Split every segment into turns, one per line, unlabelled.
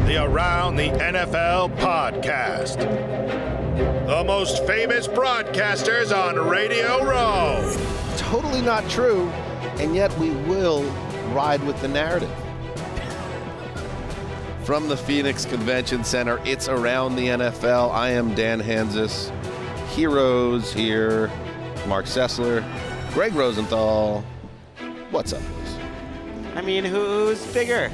the Around the NFL podcast. The most famous broadcasters on Radio Row.
Totally not true, and yet we will ride with the narrative. From the Phoenix Convention Center, it's Around the NFL. I am Dan Hanzus. Heroes here. Marc Sessler. Gregg Rosenthal. What's up, boys?
I mean, who's bigger?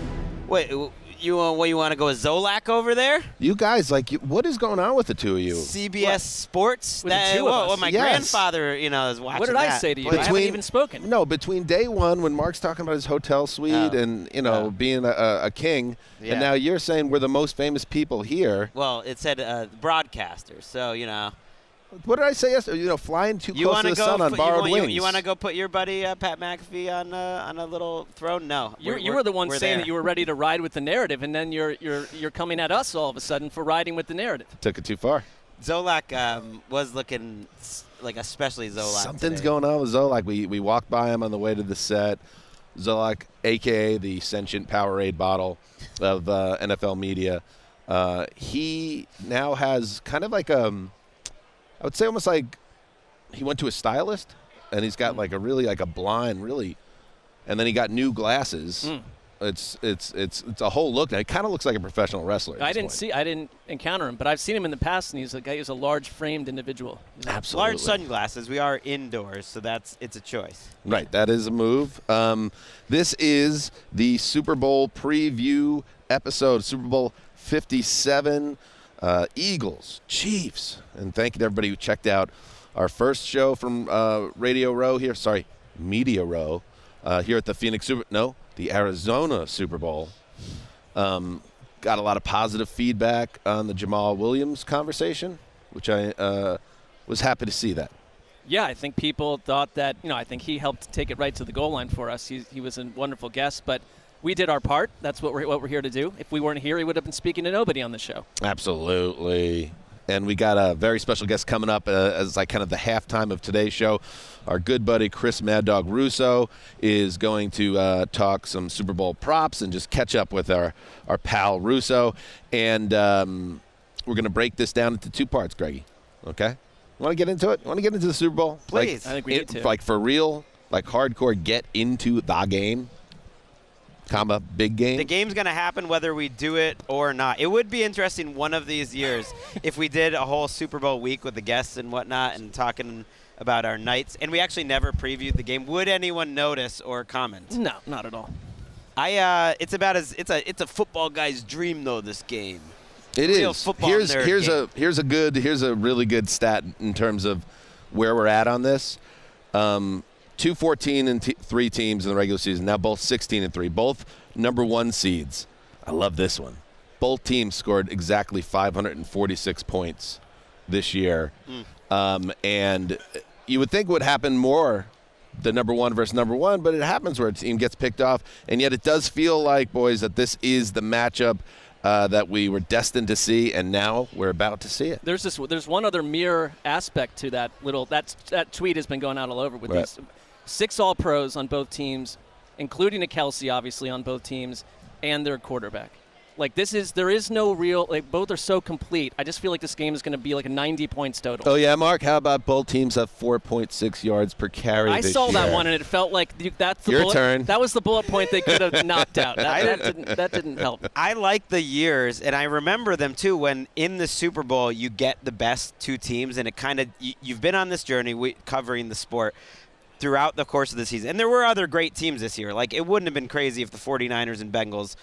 Wait, you want to go with Zolak over there?
You guys, what is going on with the two of you?
CBS Sports?
With the two of us.
Well, my grandfather, is watching
What did I say to you? I haven't even spoken.
No, between day one when Marc's talking about his hotel suite and, being a king, and now you're saying we're the most famous people here.
Well, it said broadcaster, so,
What did I say yesterday? Flying too close to the sun on borrowed wings.
You want to go put your buddy Pat McAfee on a little throne? No.
You were the one saying that you were ready to ride with the narrative, and then you're coming at us all of a sudden for riding with the narrative.
Took it too far.
Zolak was looking like especially Zolak.
Something's
today.
going on with Zolak. We walked by him on the way to the set. Zolak, a.k.a. the sentient Powerade bottle of NFL media. He now has kind of like I would say almost like he went to a stylist, and he's got like a blind, and then he got new glasses. It's a whole look now. He kind of looks like a professional wrestler.
I didn't encounter him, but I've seen him in the past, and he's a large framed individual.
Absolutely.
Large sunglasses. We are indoors, so it's a choice.
Right, that is a move. This is the Super Bowl preview episode, Super Bowl 57. Eagles, Chiefs, and thank you to everybody who checked out our first show from Radio Row here. Sorry, Media Row here at the the Arizona Super Bowl. Got a lot of positive feedback on the Jamal Williams conversation, which I was happy to see that.
Yeah, I think people thought that, I think he helped take it right to the goal line for us. He was a wonderful guest, but we did our part. That's what we're here to do. If we weren't here, he would have been speaking to nobody on the show.
Absolutely. And we got a very special guest coming up as like kind of the halftime of today's show. Our good buddy Chris Mad Dog Russo is going to talk some Super Bowl props and just catch up with our pal Russo. And we're going to break this down into two parts, Greggy. Okay? You want to get into it? You want to get into the Super Bowl?
Please.
I think we need to.
Like for real, like hardcore, get into the game. Big game.
The game's going to happen whether we do it or not. It would be interesting one of these years if we did a whole Super Bowl week with the guests and whatnot and talking about our nights, and we actually never previewed the game. Would anyone notice or comment?
No, not at all.
It's a football guy's dream though. This game.
It
Real
is.
Football
Here's
nerd game.
a really good stat in terms of where we're at on this. 2-14-3 teams in the regular season, now both 16-3, both number one seeds. I love this one. Both teams scored exactly 546 points this year. And you would think it would happen more, the number one versus number one, but it happens where a team gets picked off. And yet it does feel like, boys, that this is the matchup that we were destined to see, and now we're about to see it.
There's one other mirror aspect to that that tweet has been going out all over with these 6 All-Pros on both teams, including a Kelsey, obviously, on both teams, and their quarterback. There is no real, both are so complete. I just feel like this game is going to be like a 90 points total.
Oh, yeah, Marc, how about both teams have 4.6 yards per carry
I
this
saw
year?
that one, and it felt like that's the
Your turn.
That was the bullet point they could have knocked out. That didn't help.
I like the years, and I remember them too, when in the Super Bowl you get the best two teams, and it kind of, you've been on this journey covering the sport throughout the course of the season. And there were other great teams this year. Like, it wouldn't have been crazy if the 49ers and Bengals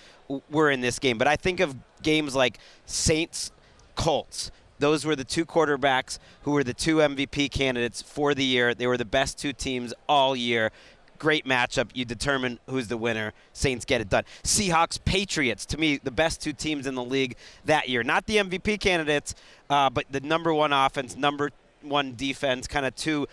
were in this game. But I think of games like Saints-Colts. Those were the two quarterbacks who were the two MVP candidates for the year. They were the best two teams all year. Great matchup. You determine who's the winner. Saints get it done. Seahawks-Patriots, to me, the best two teams in the league that year. Not the MVP candidates, but the number one offense, number one defense, kind of two,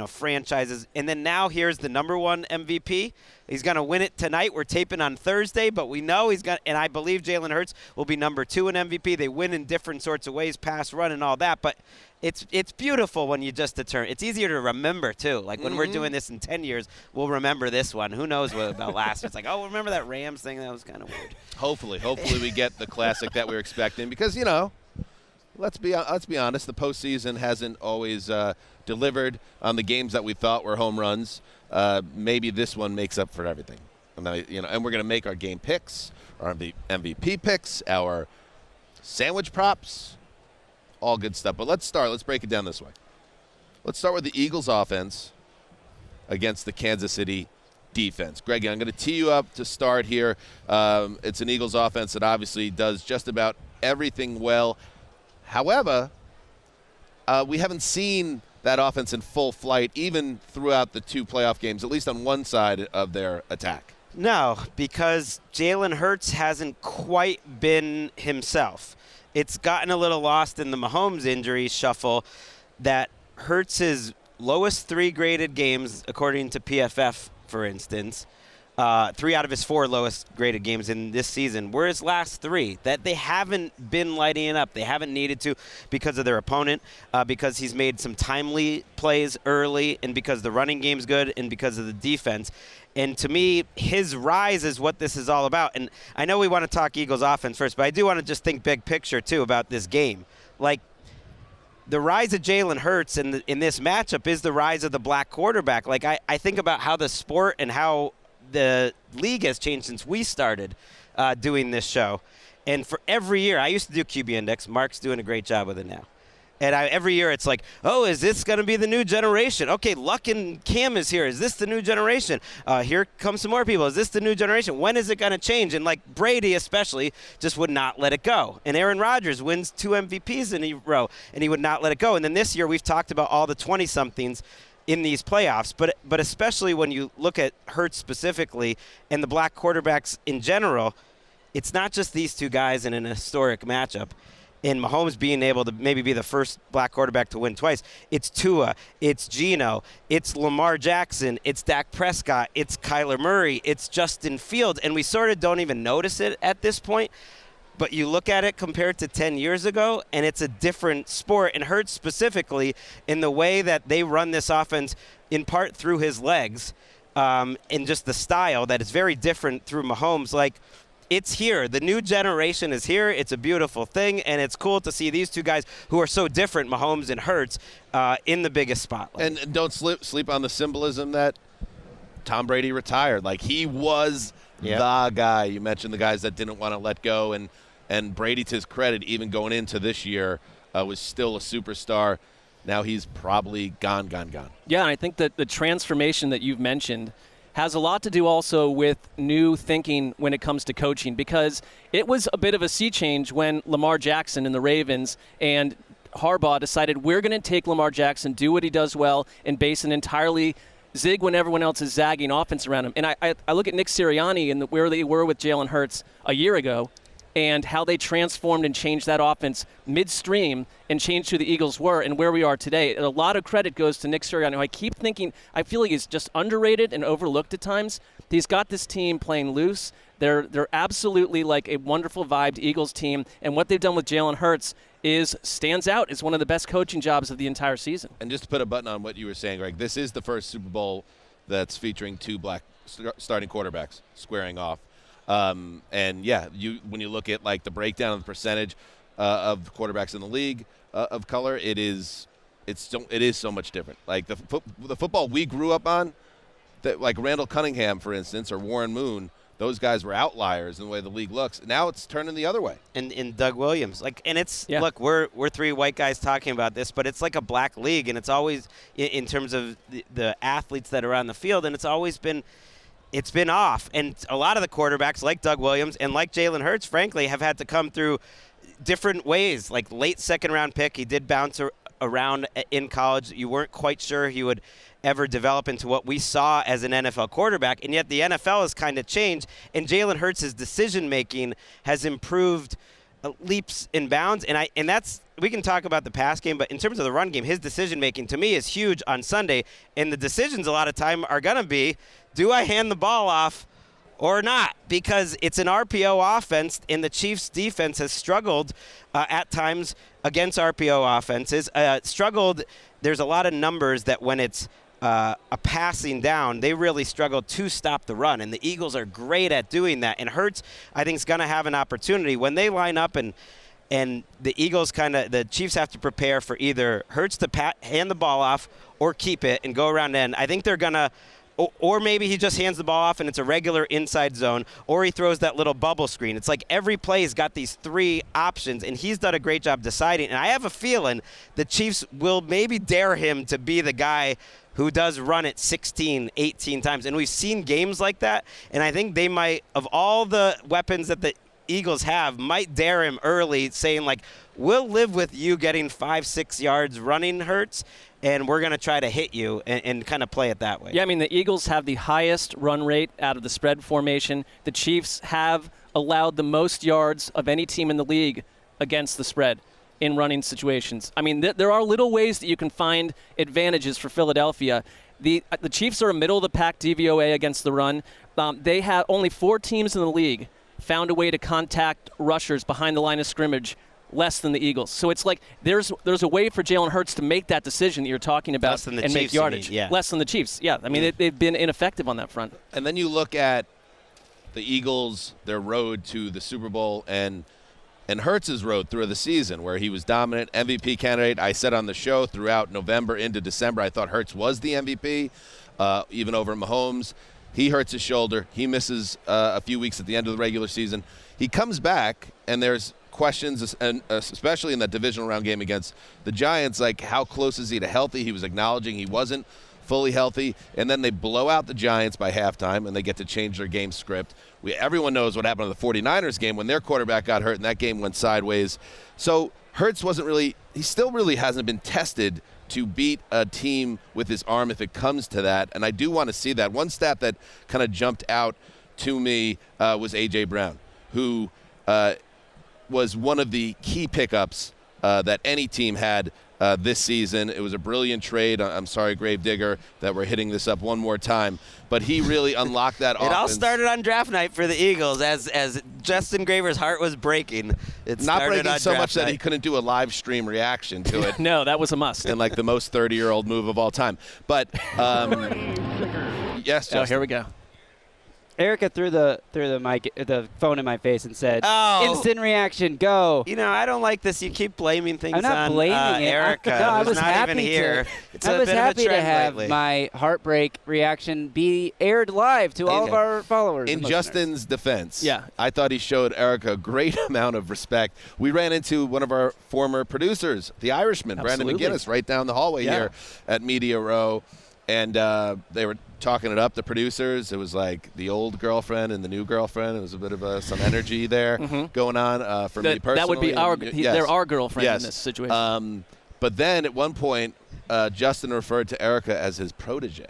franchises. And then now here's the number one MVP. He's going to win it tonight. We're taping on Thursday, but we know and I believe Jalen Hurts will be number 2 in MVP. They win in different sorts of ways, pass, run, and all that. But it's beautiful when you just determine. It's easier to remember, too. Like when we're doing this in 10 years, we'll remember this one. Who knows what about last year? It's like, oh, remember that Rams thing? That was kind of weird.
Hopefully we get the classic that we're expecting because, let's be honest, the postseason hasn't always delivered on the games that we thought were home runs. Maybe this one makes up for everything. And we're going to make our game picks, our MVP picks, our sandwich props, all good stuff. But let's break it down this way. Let's start with the Eagles offense against the Kansas City defense. Gregg, I'm going to tee you up to start here. It's an Eagles offense that obviously does just about everything well. However, we haven't seen that offense in full flight even throughout the 2 playoff games, at least on one side of their attack.
No, because Jalen Hurts hasn't quite been himself. It's gotten a little lost in the Mahomes injury shuffle that Hurts' lowest 3 graded games, according to PFF, for instance, 3 out of his 4 lowest graded games in this season were his last 3. That they haven't been lighting it up. They haven't needed to because of their opponent, because he's made some timely plays early, and because the running game's good, and because of the defense. And to me, his rise is what this is all about. And I know we want to talk Eagles offense first, but I do want to just think big picture, too, about this game. Like, the rise of Jalen Hurts in this matchup is the rise of the black quarterback. Like, I think about how the sport and how the league has changed since we started doing this show. And for every year, I used to do QB Index. Marc's doing a great job with it now. And every year it's like, oh, is this going to be the new generation? Okay, Luck and Cam is here. Is this the new generation? Here come some more people. Is this the new generation? When is it going to change? And like Brady especially just would not let it go. And Aaron Rodgers wins 2 MVPs in a row, and he would not let it go. And then this year we've talked about all the 20-somethings in these playoffs, but especially when you look at Hurts specifically and the black quarterbacks in general, it's not just these 2 guys in an historic matchup. In Mahomes being able to maybe be the first black quarterback to win twice, it's Tua, it's Geno, it's Lamar Jackson, it's Dak Prescott, it's Kyler Murray, it's Justin Fields, and we sort of don't even notice it at this point. But you look at it compared to 10 years ago, and it's a different sport. And Hurts specifically in the way that they run this offense, in part through his legs, and just the style that is very different through Mahomes. Like, it's here. The new generation is here. It's a beautiful thing, and it's cool to see these 2 guys who are so different, Mahomes and Hurts, in the biggest spotlight. And
don't sleep on the symbolism that Tom Brady retired. Like, he was the guy. You mentioned the guys that didn't want to let go, and Brady, to his credit, even going into this year, was still a superstar. Now he's probably gone.
Yeah, and I think that the transformation that you've mentioned has a lot to do also with new thinking when it comes to coaching, because it was a bit of a sea change when Lamar Jackson and the Ravens and Harbaugh decided we're going to take Lamar Jackson, do what he does well, and base an entirely zig when everyone else is zagging offense around him. And I look at Nick Sirianni and where they were with Jalen Hurts a year ago, and how they transformed and changed that offense midstream and changed who the Eagles were and where we are today. And a lot of credit goes to Nick Sirianni, who I keep thinking, I feel like he's just underrated and overlooked at times. He's got this team playing loose. They're absolutely like a wonderful vibed Eagles team, and what they've done with Jalen Hurts stands out as one of the best coaching jobs of the entire season.
And just to put a button on what you were saying, Gregg, this is the first Super Bowl that's featuring 2 black starting quarterbacks squaring off. And yeah, when you look at like the breakdown of the percentage of quarterbacks in the league of color, it is so much different. Like the football we grew up on, that like Randall Cunningham, for instance, or Warren Moon, those guys were outliers in the way the league looks. Now it's turning the other way.
And Doug Williams, look, we're 3 white guys talking about this, but it's like a black league, and it's always in terms of the athletes that are on the field, and it's been off. And a lot of the quarterbacks, like Doug Williams and like Jalen Hurts, frankly, have had to come through different ways. Like late second-round pick, he did bounce around in college. You weren't quite sure he would ever develop into what we saw as an NFL quarterback, and yet the NFL has kind of changed, and Jalen Hurts' decision-making has improved leaps and bounds. And that's, we can talk about the pass game, but in terms of the run game, his decision making to me is huge on Sunday. And the decisions a lot of time are going to be, do I hand the ball off or not? Because it's an RPO offense, and the Chiefs' defense has struggled at times against RPO offenses. Struggled. There's a lot of numbers that when it's a passing down, they really struggle to stop the run, and the Eagles are great at doing that. And Hurts, I think, is going to have an opportunity when they line up, and the Eagles the Chiefs have to prepare for either Hurts to hand the ball off or keep it and go around end. I think they're going to, or maybe he just hands the ball off and it's a regular inside zone, or he throws that little bubble screen. It's like every play's got these three options, and he's done a great job deciding. And I have a feeling the Chiefs will maybe dare him to be the guy who does run it 16, 18 times. And we've seen games like that, and I think they might, of all the weapons that the Eagles have, might dare him early, saying, like, we'll live with you getting 5-6 yards running, Hurts, and we're going to try to hit you and kind of play it that way.
Yeah, I mean, the Eagles have the highest run rate out of the spread formation. The Chiefs have allowed the most yards of any team in the league against the spread in running situations. I mean, there are little ways that you can find advantages for Philadelphia. The Chiefs are a middle-of-the-pack DVOA against the run. They have only 4 teams in the league found a way to contact rushers behind the line of scrimmage less than the Eagles. So it's like there's a way for Jalen Hurts to make that decision that you're talking about and
Chiefs,
make yardage.
Yeah.
Less than the Chiefs. Yeah, I mean, they've been ineffective on that front.
And then you look at the Eagles, their road to the Super Bowl, and Hurts' road through the season, where he was dominant, MVP candidate. I said on the show throughout November into December, I thought Hurts was the MVP, even over Mahomes. He hurts his shoulder. He misses a few weeks at the end of the regular season. He comes back, and there's questions, and especially in that divisional round game against the Giants, like how close is he to healthy? He was acknowledging he wasn't fully healthy, and then they blow out the Giants by halftime, and they get to change their game script. Everyone knows what happened in the 49ers game when their quarterback got hurt, and that game went sideways. So Hurts he still really hasn't been tested to beat a team with his arm if it comes to that, and I do want to see that. One stat that kind of jumped out to me was A.J. Brown, who was one of the key pickups that any team had this season. It was a brilliant trade. I'm sorry, Gravedigger, that we're hitting this up one more time. But he really unlocked that offense.
It all started on draft night for the Eagles as Justin Graver's heart was breaking. It
not
started
breaking
on
so
draft
much that
night.
he couldn't do a live stream reaction to it.
No, that was a must.
And like the most 30-year-old move of all time. But yes, Justin.
Oh, here we go.
Erica threw the phone in my face and said,
Oh.
"Instant reaction, go."
You know, I don't like this. You keep blaming things
I'm not
on
blaming it.
Erica.
I was
not
happy
even here.
to.
It's
I
a
was
bit
happy
of a
to
trend
have
lately.
my heartbreak reaction be aired live to all of our followers.
In
and listeners.
Justin's defense,
Yeah.
I thought he showed Erica a great amount of respect. We ran into one of our former producers, the Irishman,
Absolutely.
Brandon McGinnis, right down the hallway here at Media Row. And they were talking it up, the producers. It was like the old girlfriend and the new girlfriend. It was a bit of some energy there going on for me personally.
That would be they're our girlfriend
Yes.
in this situation.
But then at one point, Justin referred to Erica as his protege.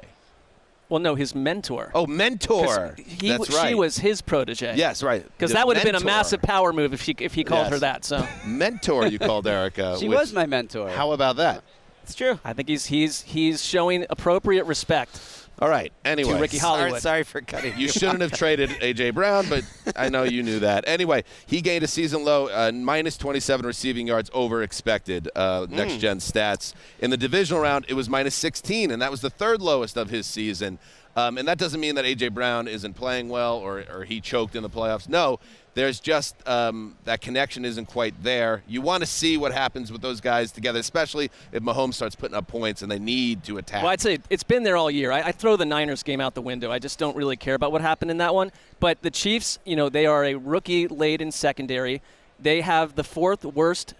Well, no, his mentor.
Oh, mentor.
'Cause
That's right.
She was his protege.
Yes, right.
Because
The
that would have been a
mentor.
massive power move if he called
Yes.
her that. So
Mentor, you called Erica.
She
which-
was my mentor.
How about that?
It's true.
I think he's showing appropriate respect
All right. Anyway,
to Ricky Hollywood.
Sorry for cutting
you shouldn't have traded A.J. Brown, but I know you knew that. Anyway, he gained a season low, minus 27 receiving yards over expected, next-gen stats. In the divisional round, it was minus 16, and that was the third lowest of his season. And that doesn't mean that A.J. Brown isn't playing well or he choked in the playoffs. No, there's just that connection isn't quite there. You want to see what happens with those guys together, especially if Mahomes starts putting up points and they need to attack.
Well, I'd say it's been there all year. I throw the Niners game out the window. I just don't really care about what happened in that one. But the Chiefs, they are a rookie-laden secondary. They have the 4th worst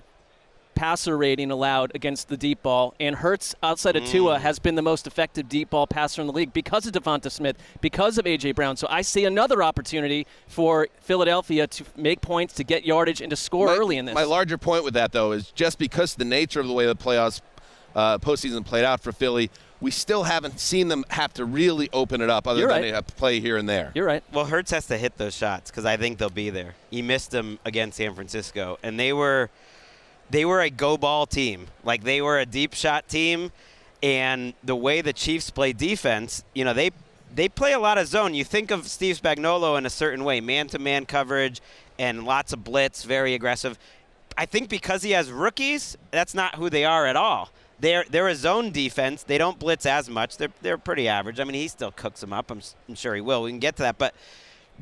passer rating allowed against the deep ball, and Hurts, outside of Tua, has been the most effective deep ball passer in the league because of Devonta Smith, because of A.J. Brown. So I see another opportunity for Philadelphia to make points, to get yardage, and to score early in this.
My larger point with that, though, is just because the nature of the way the playoffs postseason played out for Philly, we still haven't seen them have to really open it up other than a play here and there.
You're right.
Well, Hurts has to hit those shots because I think they'll be there. He missed them against San Francisco, and they were a go-ball team. Like, they were a deep shot team, and the way the Chiefs play defense, they play a lot of zone. You think of Steve Spagnuolo in a certain way, man-to-man coverage and lots of blitz, very aggressive. I think because he has rookies, that's not who they are at all. They're a zone defense. They don't blitz as much. They're pretty average. I mean, he still cooks them up. I'm sure he will. We can get to that. But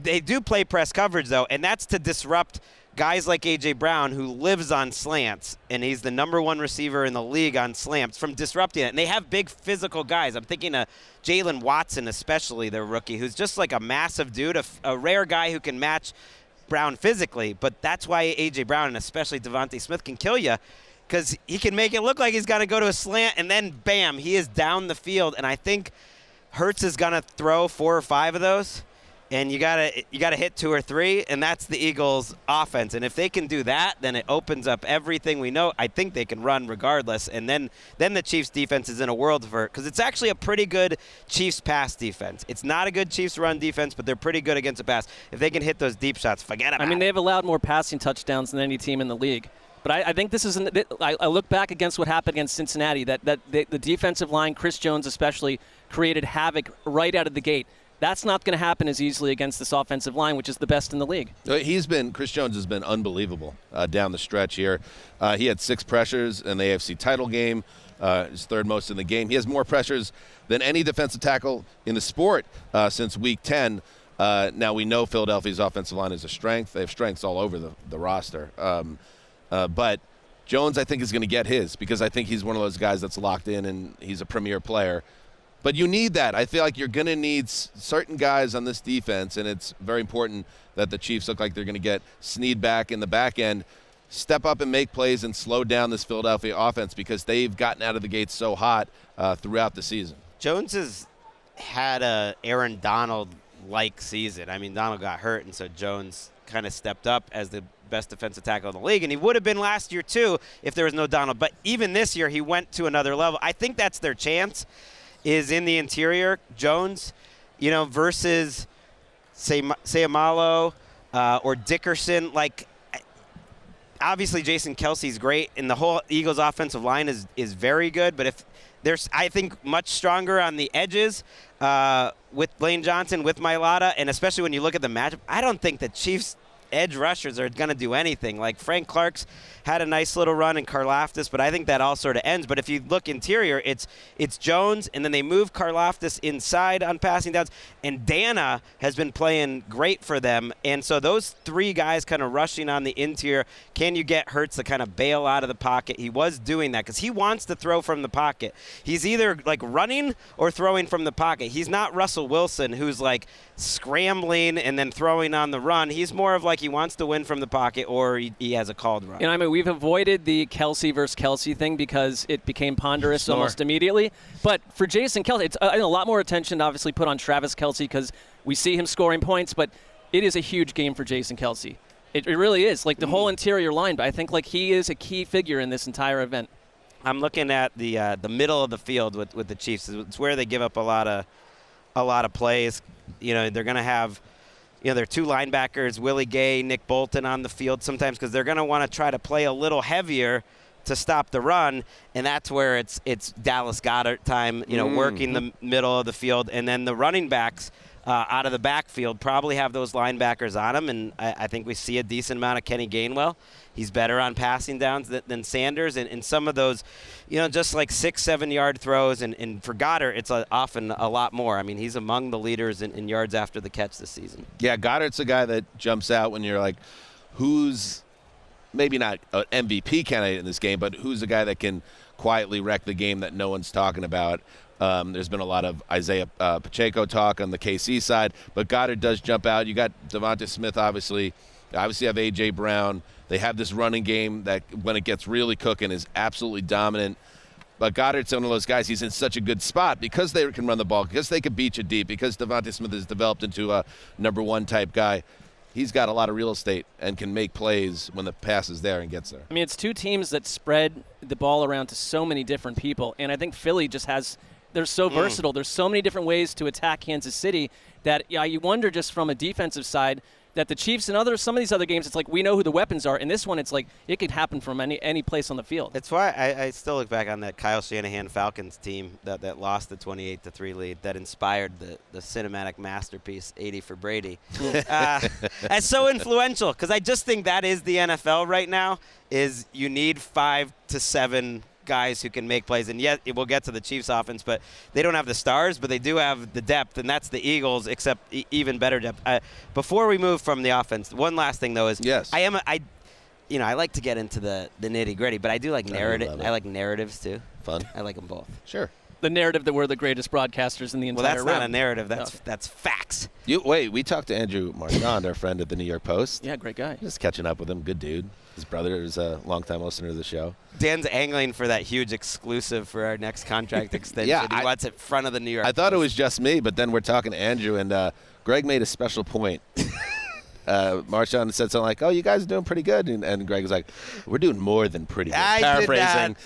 they do play press coverage, though, and that's to disrupt guys like A.J. Brown, who lives on slants, and he's the number one receiver in the league on slants, from disrupting it. And they have big physical guys. I'm thinking of Jalen Watson, especially, their rookie, who's just like a massive dude, a rare guy who can match Brown physically. But that's why A.J. Brown and especially Devontae Smith can kill you, because he can make it look like he's going to go to a slant, and then, bam, he is down the field. And I think Hurts is going to throw 4 or 5 of those, and you gotta hit 2 or 3, and that's the Eagles' offense. And if they can do that, then it opens up everything we know. I think they can run regardless, and then the Chiefs' defense is in a world of hurt, because it's actually a pretty good Chiefs pass defense. It's not a good Chiefs run defense, but they're pretty good against the pass. If they can hit those deep shots, forget about it.
I mean, they've allowed more passing touchdowns than any team in the league. But I think this is I look back against what happened against Cincinnati, that the defensive line, Chris Jones especially, created havoc right out of the gate. That's not going to happen as easily against this offensive line, which is the best in the league.
Chris Jones has been unbelievable down the stretch here. He had 6 pressures in the AFC title game, his 3rd most in the game. He has more pressures than any defensive tackle in the sport since Week 10. Now, we know Philadelphia's offensive line is a strength. They have strengths all over the roster. But Jones, I think, is going to get his, because I think he's one of those guys that's locked in and he's a premier player. But you need that. I feel like you're going to need certain guys on this defense, and it's very important that the Chiefs look like they're going to get Snead back in the back end, step up and make plays and slow down this Philadelphia offense, because they've gotten out of the gate so hot throughout the season.
Jones has had a Aaron Donald-like season. I mean, Donald got hurt, and so Jones kind of stepped up as the best defensive tackle in the league, and he would have been last year too if there was no Donald. But even this year, he went to another level. I think that's their chance, is in the interior. Jones, versus Sayamalo or Dickerson. Like, obviously Jason Kelsey's great, and the whole Eagles offensive line is very good. But if there's, I think, much stronger on the edges with Lane Johnson, with Mailata, and especially when you look at the matchup, I don't think the Chiefs edge rushers are going to do anything. Like, Frank Clark's had a nice little run in Karlaftis, but I think that all sort of ends. But if you look interior, it's Jones, and then they move Karlaftis inside on passing downs, and Dana has been playing great for them. And so those 3 guys kind of rushing on the interior, can you get Hurts to kind of bail out of the pocket? He was doing that because he wants to throw from the pocket. He's either like running or throwing from the pocket. He's not Russell Wilson, who's like scrambling and then throwing on the run. He's more of like he wants to win from the pocket, or he has a called run.
I mean, we've avoided the Kelsey versus Kelsey thing because it became ponderous almost immediately. But for Jason Kelsey, it's a lot more attention obviously put on Travis Kelsey because we see him scoring points, but it is a huge game for Jason Kelsey. It really is. Like, the whole interior line, but I think, like, he is a key figure in this entire event.
I'm looking at the middle of the field with the Chiefs. It's where they give up a lot of plays. They're going to have their 2 linebackers, Willie Gay, Nick Bolton, on the field sometimes, because they're going to want to try to play a little heavier to stop the run, and that's where it's Dallas Goedert time, working the middle of the field. And then the running backs out of the backfield probably have those linebackers on them, and I think we see a decent amount of Kenny Gainwell. He's better on passing downs than Sanders, and some of those, just like 6-7 yard throws, and for Goddard, it's often a lot more. I mean, he's among the leaders in yards after the catch this season.
Yeah, Goddard's a guy that jumps out when you're like, who's maybe not an MVP candidate in this game, but who's a guy that can quietly wreck the game that no one's talking about. There's been a lot of Isaiah Pacheco talk on the KC side, but Goddard does jump out. You got Devontae Smith, obviously. Obviously have A.J. Brown. They have this running game that, when it gets really cooking, is absolutely dominant. But Goddard's one of those guys, he's in such a good spot because they can run the ball, because they can beat you deep, because Devontae Smith has developed into a number 1 type guy. He's got a lot of real estate and can make plays when the pass is there and gets there.
I mean, it's 2 teams that spread the ball around to so many different people, and I think Philly just has they're so versatile. There's so many different ways to attack Kansas City that you wonder just from a defensive side that the Chiefs and some of these other games, it's like we know who the weapons are. In this one, it's like it could happen from any place on the field.
That's why I still look back on that Kyle Shanahan Falcons team that lost the 28-3 lead that inspired the cinematic masterpiece 80 for Brady. As so influential, because I just think that is the NFL right now. Is you need 5 to 7 guys who can make plays, and yet we'll get to the Chiefs offense, but they don't have the stars, but they do have the depth, and that's the Eagles, except even better depth. Before we move from the offense, one last thing though is
yes.
I like to get into the nitty gritty, but I do like narrative. I like narratives too.
Fun.
I like them both.
Sure.
The narrative that we're the greatest broadcasters in the entire
Well, that's
room.
not a narrative. That's facts.
We talked to Andrew Marchand, our friend at the New York Post.
Yeah, great guy.
Just catching up with him. Good dude. His brother is a longtime listener to the show.
Dan's angling for that huge exclusive for our next contract extension.
Yeah,
he wants it in front of the New York
I thought it
Post.
was just me, but then we're talking to Andrew, and Gregg made a special point. Marchand said something like, "Oh, you guys are doing pretty good," and Gregg was like, "We're doing more than pretty good." Paraphrasing,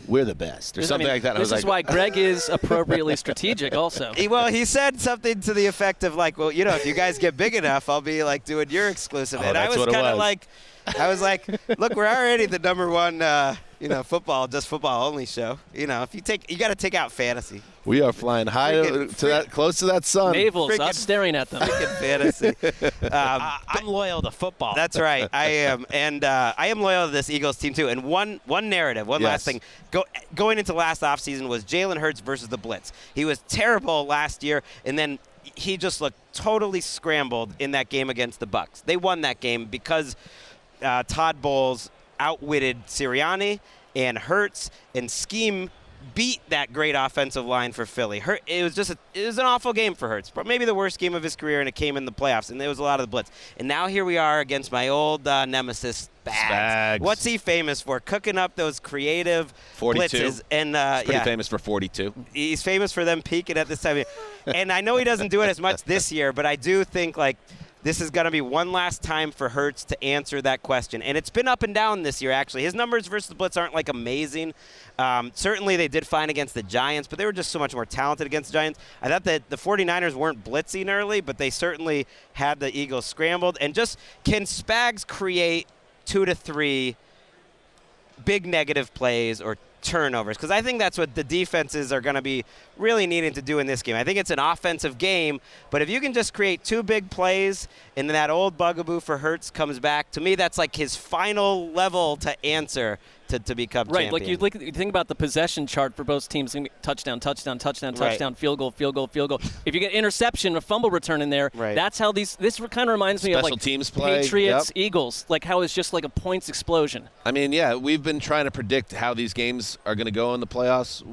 we're the best, or something like that.
This is why Gregg is appropriately strategic also.
He said something to the effect of like, well, if you guys get big enough, I'll be like doing your exclusive. And I
that's
was
what it
kind of
was.
like, look, we're already the number one, football only show. You got to take out fantasy.
We are flying high close to that sun.
Navels, us staring at them.
Freaking fantasy.
I'm loyal to football.
That's right. I am, and I am loyal to this Eagles team too. And one narrative, last thing, going into last offseason was Jalen Hurts versus the blitz. He was terrible last year, and then he just looked totally scrambled in that game against the Bucs. They won that game because Todd Bowles outwitted Sirianni, and Hurts and scheme beat that great offensive line for Philly. It was an awful game for Hurts, but maybe the worst game of his career, and it came in the playoffs, and there was a lot of the blitz. And now here we are against my old nemesis, Spags. What's he famous for? Cooking up those creative
42.
blitzes. And
He's pretty famous for 42.
He's famous for them peaking at this time of year. And I know he doesn't do it as much this year, but I do think this is going to be one last time for Hurts to answer that question. And it's been up and down this year, actually. His numbers versus the blitz aren't amazing. Certainly they did fine against the Giants, but they were just so much more talented against the Giants. I thought that the 49ers weren't blitzing early, but they certainly had the Eagles scrambled. And just can Spags create 2 to 3 big negative plays or turnovers? Because I think that's what the defenses are going to be really needing to do in this game. I think it's an offensive game, but if you can just create 2 big plays and then that old bugaboo for Hurts comes back, to me that's his final level to answer to become champion.
Right, you think about the possession chart for both teams. Touchdown, touchdown, touchdown, touchdown, field goal, field goal, field goal. If you get interception, a fumble return in there, that's how this kind of reminds me
Special
of
teams play.
Patriots, Eagles, how it's just a points explosion. I
mean, yeah, we've been trying to predict how these games are going to go in the playoffs,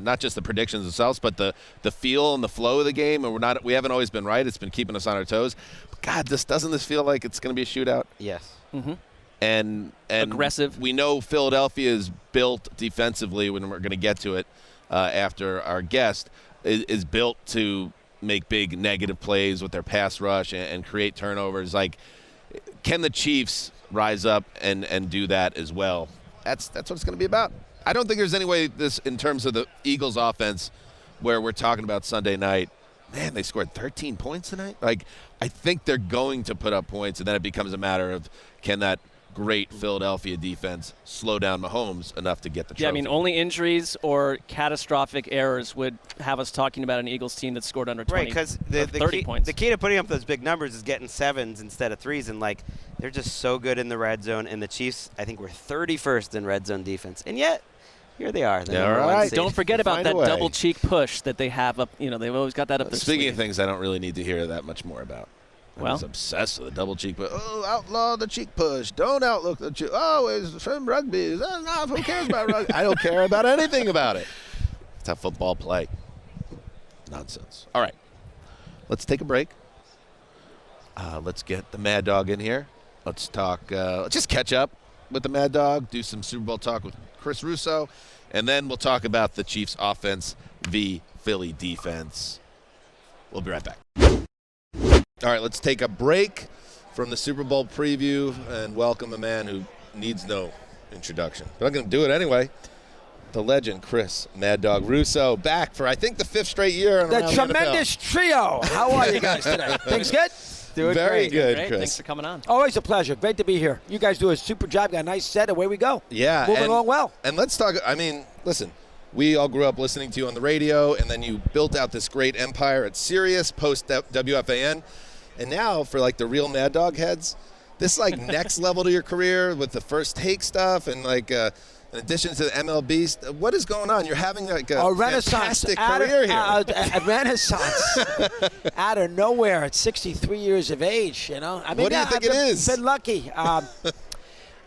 not just the predictions themselves, but the feel and the flow of the game, and we haven't always been right. It's been keeping us on our toes. But God, doesn't this feel like it's going to be a shootout?
Yes.
Mm-hmm.
And
aggressive.
We know Philadelphia is built defensively, when we're going to get to it after our guest, is built to make big negative plays with their pass rush and create turnovers. Can the Chiefs rise up and do that as well? That's what it's going to be about. I don't think there's any way this, in terms of the Eagles offense, where we're talking about Sunday night, man, they scored 13 points tonight. I think they're going to put up points, and then it becomes a matter of can that great Philadelphia defense slow down Mahomes enough to get the trophy.
Yeah, I mean, only injuries or catastrophic errors would have us talking about an Eagles team that scored under 20,
right, because
30 points.
The key to putting up those big numbers is getting 7s instead of 3s, and they're just so good in the red zone. And the Chiefs, I think, were 31st in red zone defense, and yet here they are.
Don't forget about that double cheek push that they have up. They've always got that up their
Speaking
sleeve.
of things I don't really need to hear that much more about. I was obsessed with the double cheek push. Oh, outlaw the cheek push. Don't outlook the cheek. Oh, it's from rugby. Who cares about rugby? I don't care about anything about it. It's how football play. Nonsense. All right. Let's take a break. Let's get the Mad Dog in here. Let's talk. Let's just catch up with the Mad Dog, do some Super Bowl talk with Chris Russo, and then we'll talk about the Chiefs offense v. Philly defense. We'll be right back. All right, let's take a break from the Super Bowl preview and welcome a man who needs no introduction. But I'm going to do it anyway. the legend, Chris Mad Dog Russo, back for, I think, the 5th straight year.
The tremendous trio. How are you guys today? Things good?
Doing
Very
great.
good,
Great.
Chris.
Thanks for coming on.
Always a pleasure. Great to be here. You guys do a super job. Got a nice set. Away we go.
Yeah.
Moving along well.
And let's talk, I mean, listen, we all grew up listening to you on the radio, and then you built out this great empire at Sirius, post-WFAN. And now, for, like, the real Mad Dog heads, this, like, next level to your career with the First Take stuff and, like, in addition to the MLB, what is going on? You're having like a
renaissance
fantastic career here.
A renaissance out of nowhere at 63 years of age. You know, I mean,
what do you think it is?
Been lucky.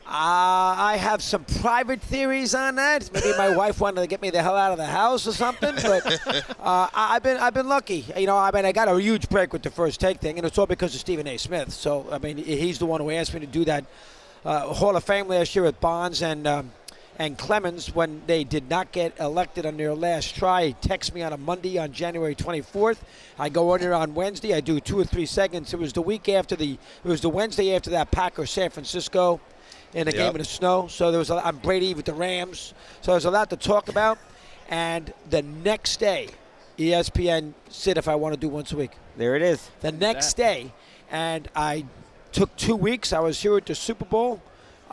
I have some private theories on that. Maybe my wife wanted to get me the hell out of the house or something. But I've been lucky. You know, I mean, I got a huge break with the First Take thing, and it's all because of Stephen A. Smith. So I mean, he's the one who asked me to do that Hall of Fame last year with Bonds and Clemens when they did not get elected on their last try. He texted me on a Monday on January 24th. I go on there on Wednesday. I do 2 or 3 segments. It was the Wednesday after that Packers San Francisco in a game in the snow. So there was I'm Brady with the Rams. So there's a lot to talk about. And the next day, ESPN said if I want to do once a week.
There it is.
The next day, and I took 2 weeks. I was here at the Super Bowl.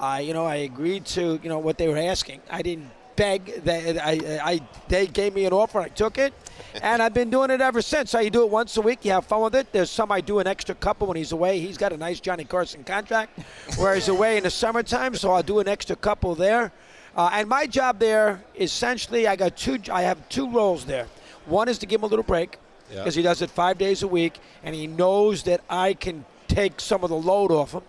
I agreed to, what they were asking. I didn't beg. They gave me an offer. I took it, and I've been doing it ever since. So you do it once a week. You have fun with it. There's some I do an extra couple when he's away. He's got a nice Johnny Carson contract where he's away in the summertime, so I'll do an extra couple there. And my job there, essentially, I have 2 roles there. One is to give him a little break because he does it 5 days a week, and he knows that I can take some of the load off him.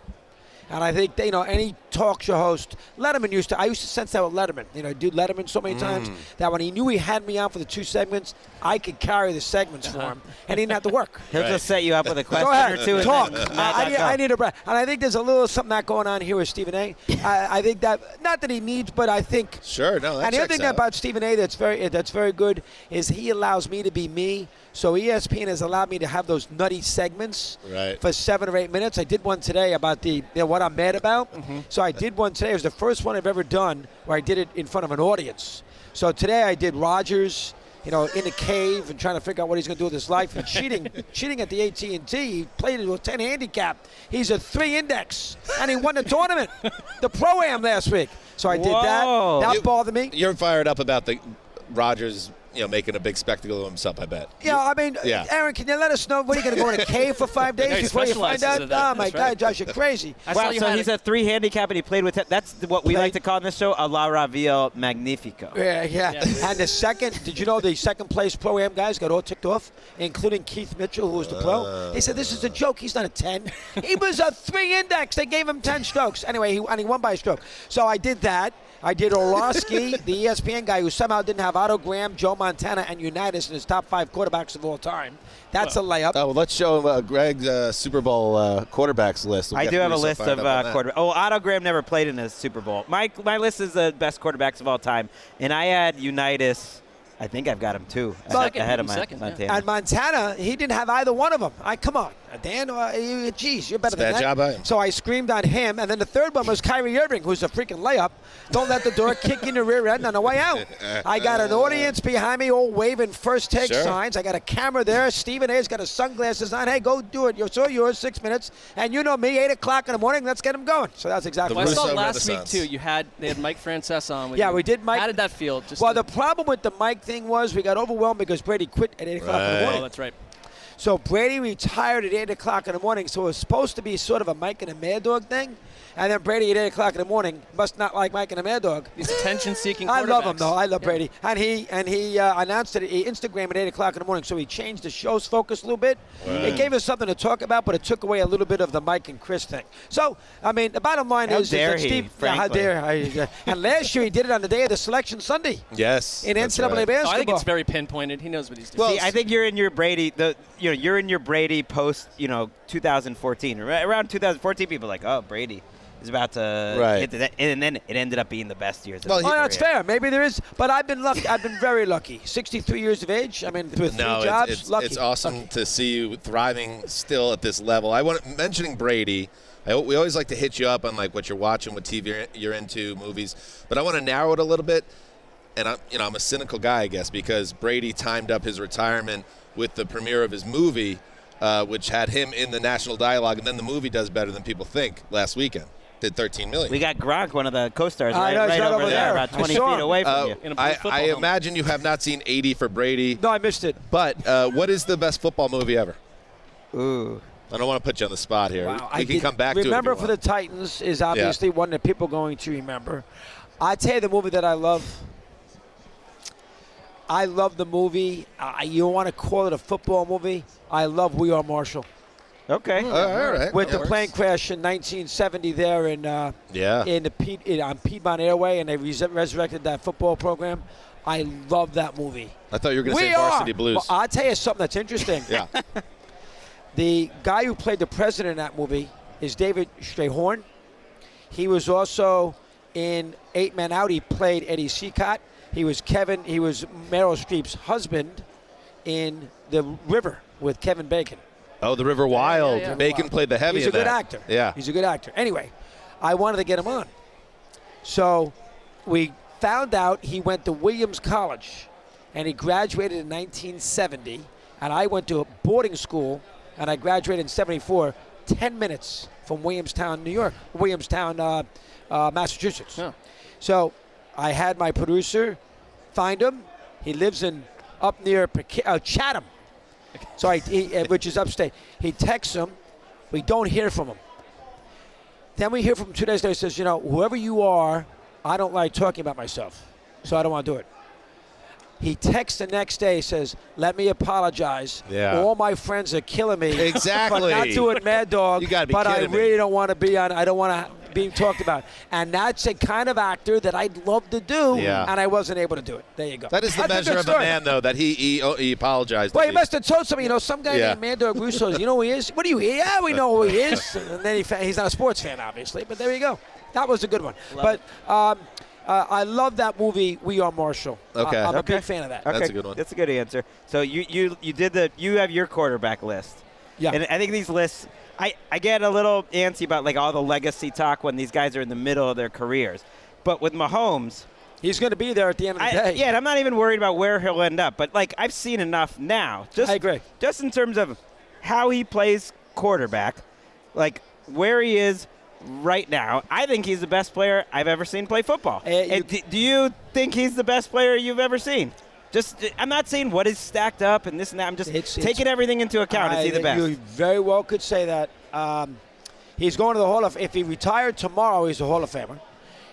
And I think, any talk show host, Letterman I used to sense that with Letterman. I do Letterman so many times that when he knew he had me on for the 2 segments, I could carry the segments for him, and he didn't have to work.
He'll just set you up with a question
Go ahead,
or two.
talk.
And then
I need a break. And I think there's a little something not going on here with Stephen A. I think that, not that he needs, but I think.
Sure, no, that
And the other
checks
thing
out.
about Stephen A. that's very good is he allows me to be me. So ESPN has allowed me to have those nutty segments for 7 or 8 minutes. I did one today about what I'm mad about. Mm-hmm. So I did one today. It was the first one I've ever done where I did it in front of an audience. So today I did Rodgers, in a cave and trying to figure out what he's going to do with his life and cheating at the AT&T. He played it with 10 handicap. He's a 3 index, and he won the tournament, the Pro-Am last week. So I did that. That bothered me.
You're fired up about the Rodgers, making a big spectacle of himself, I bet.
Aaron, can you let us know? What, are you going to go in a cave for 5 days before you find out? Oh, my God, Josh, you're crazy.
Wow, so he's a 3 handicap, and he played with it. That's what we like to call in this show a La Ravia Magnifico.
Yeah. And the second, did you know the second place Pro-Am guys got all ticked off, including Keith Mitchell, who was the pro? They said, this is a joke. He's not a 10. He was a 3 index. They gave him 10 strokes. Anyway, he won by a stroke. So I did that. I did Orlovsky, the ESPN guy who somehow didn't have Otto Graham, Joe Montana, and Unitas in his top 5 quarterbacks of all time. That's a layup.
Oh, well, let's show Gregg's Super Bowl quarterbacks list.
I do have a list of quarterbacks. Oh, Otto Graham never played in a Super Bowl. My list is the best quarterbacks of all time, and I had Unitas. I think I've got him too, ahead of Montana.
And Montana, he didn't have either one of them. Come on, Dan, geez, you're better than that.
Bad job by him.
So I screamed on him, and then the third one was Kyrie Irving, who's a freaking layup. Don't let the door kick in the rear end on the way out. I got an audience behind me all waving First Take signs. I got a camera there. Stephen A's got his sunglasses on. Hey, go do it. It's all yours, 6 minutes. And you know me, 8 o'clock in the morning, let's get him going. So that's exactly
what I saw
Russo
last week,
Renaissance.
too. They had Mike Francesa on with
you.
we
did Mike.
How did that feel?
The problem with the Mike thing was we got overwhelmed because Brady quit at 8 o'clock in the morning.
Oh, that's right.
So Brady retired at 8 o'clock in the morning, so it was supposed to be sort of a Mike and a Mad Dog thing. And then Brady at 8 o'clock in the morning must not like Mike and a Mad Dog.
These attention-seeking quarterbacks.
I love him, though. I love Brady. And he announced it, Instagram at 8 o'clock in the morning, so he changed the show's focus a little bit. It gave us something to talk about, but it took away a little bit of the Mike and Chris thing. So, I mean, the bottom line is that Steve. How dare he? And last year he did it on the day of the Selection Sunday.
Yes.
In NCAA basketball.
I think it's very pinpointed. He knows what he's doing.
Well, I think you're in your Brady. You're in your Brady post. 2014. Around 2014, people are like, oh, Brady is about to hit that, and then it ended up being the best years. Of his career.
That's fair. Maybe there is, but I've been lucky. I've been very lucky. 63 years of age. I mean, with 3 jobs, lucky.
It's awesome
lucky.
to see you thriving still at this level. Mentioning Brady. We always like to hit you up on like what you're watching, what TV you're into, movies. But I want to narrow it a little bit. and I'm a cynical guy, I guess, because Brady timed up his retirement with the premiere of his movie, which had him in the national dialogue, and then the movie does better than people think last weekend. Did $13 million.
We got Gronk, one of the co-stars,
I know,
right
he's
over there, about 20 feet away from you.
In a blue football
I
helmet.
imagine you have not seen 80 for Brady.
No, I missed it.
But what is the best football movie ever?
Ooh.
I don't want to put you on the spot here.
Wow,
We can come back to it.
Remember
if you
for the
want.
Titans is obviously one that people are going to remember. I tell you the movie that I love. I love the movie. You want to call it a football movie? I love We Are Marshall.
Okay.
All right.
With
That
the plane crash in 1970 there in on Piedmont Airway, and they resurrected that football program. I love that movie.
I thought you were going to
We
say Varsity
Are.
Blues.
Well, I'll tell you something that's interesting.
Yeah.
The guy who played the president in that movie is David Strayhorn. He was also in 8 Men Out. He played Eddie Seacott. He was Meryl Streep's husband in The River with Kevin Bacon.
Oh, The River Wild.
yeah.
Bacon played the heavy
He's
in
a good
that.
actor.
Yeah.
He's a good actor. Anyway, I wanted to get him on. So we found out he went to Williams College, and he graduated in 1970, and I went to a boarding school, and I graduated in 74, 10 minutes from Williamstown, Massachusetts.
Yeah.
So I had my producer find him. He lives up near Chatham, so which is upstate. He texts him. We don't hear from him. Then we hear from him 2 days later. He says, whoever you are, I don't like talking about myself, so I don't want to do it. He texts the next day, says, let me apologize.
Yeah.
All my friends are killing me
Exactly.
for not doing Mad Dog,
You gotta be
but I
kidding me.
really don't want to be on. I don't want to be talked about. And that's a kind of actor that I'd love to do,
Yeah.
and I wasn't able to do it. There you go.
That is the
That's
measure
good
of a
story.
man, though, that he apologized.
Well,
to
he
me.
must have told somebody, some guy
Yeah.
named Mad Dog Russo. You know who he is? What do you hear? Yeah, we know who he is. And then he's not a sports fan, obviously, but there you go. That was a good one. I love that movie, We Are Marshall.
Okay.
I'm a
Okay.
big fan of that.
That's a good one.
That's a good answer. So you have your quarterback list.
Yeah.
And I think these lists, I get a little antsy about like all the legacy talk when these guys are in the middle of their careers. But with Mahomes,
He's going to be there at the end of the day.
yeah, and I'm not even worried about where he'll end up. But like I've seen enough now.
I agree.
Just in terms of how he plays quarterback, like where he is right now, I think he's the best player I've ever seen play football. And do you think he's the best player you've ever seen? I'm not saying what is stacked up and this and that. I'm just taking everything into account. Is he the best?
You very well could say that. He's going to the Hall of Fame. If he retired tomorrow, he's a Hall of Famer.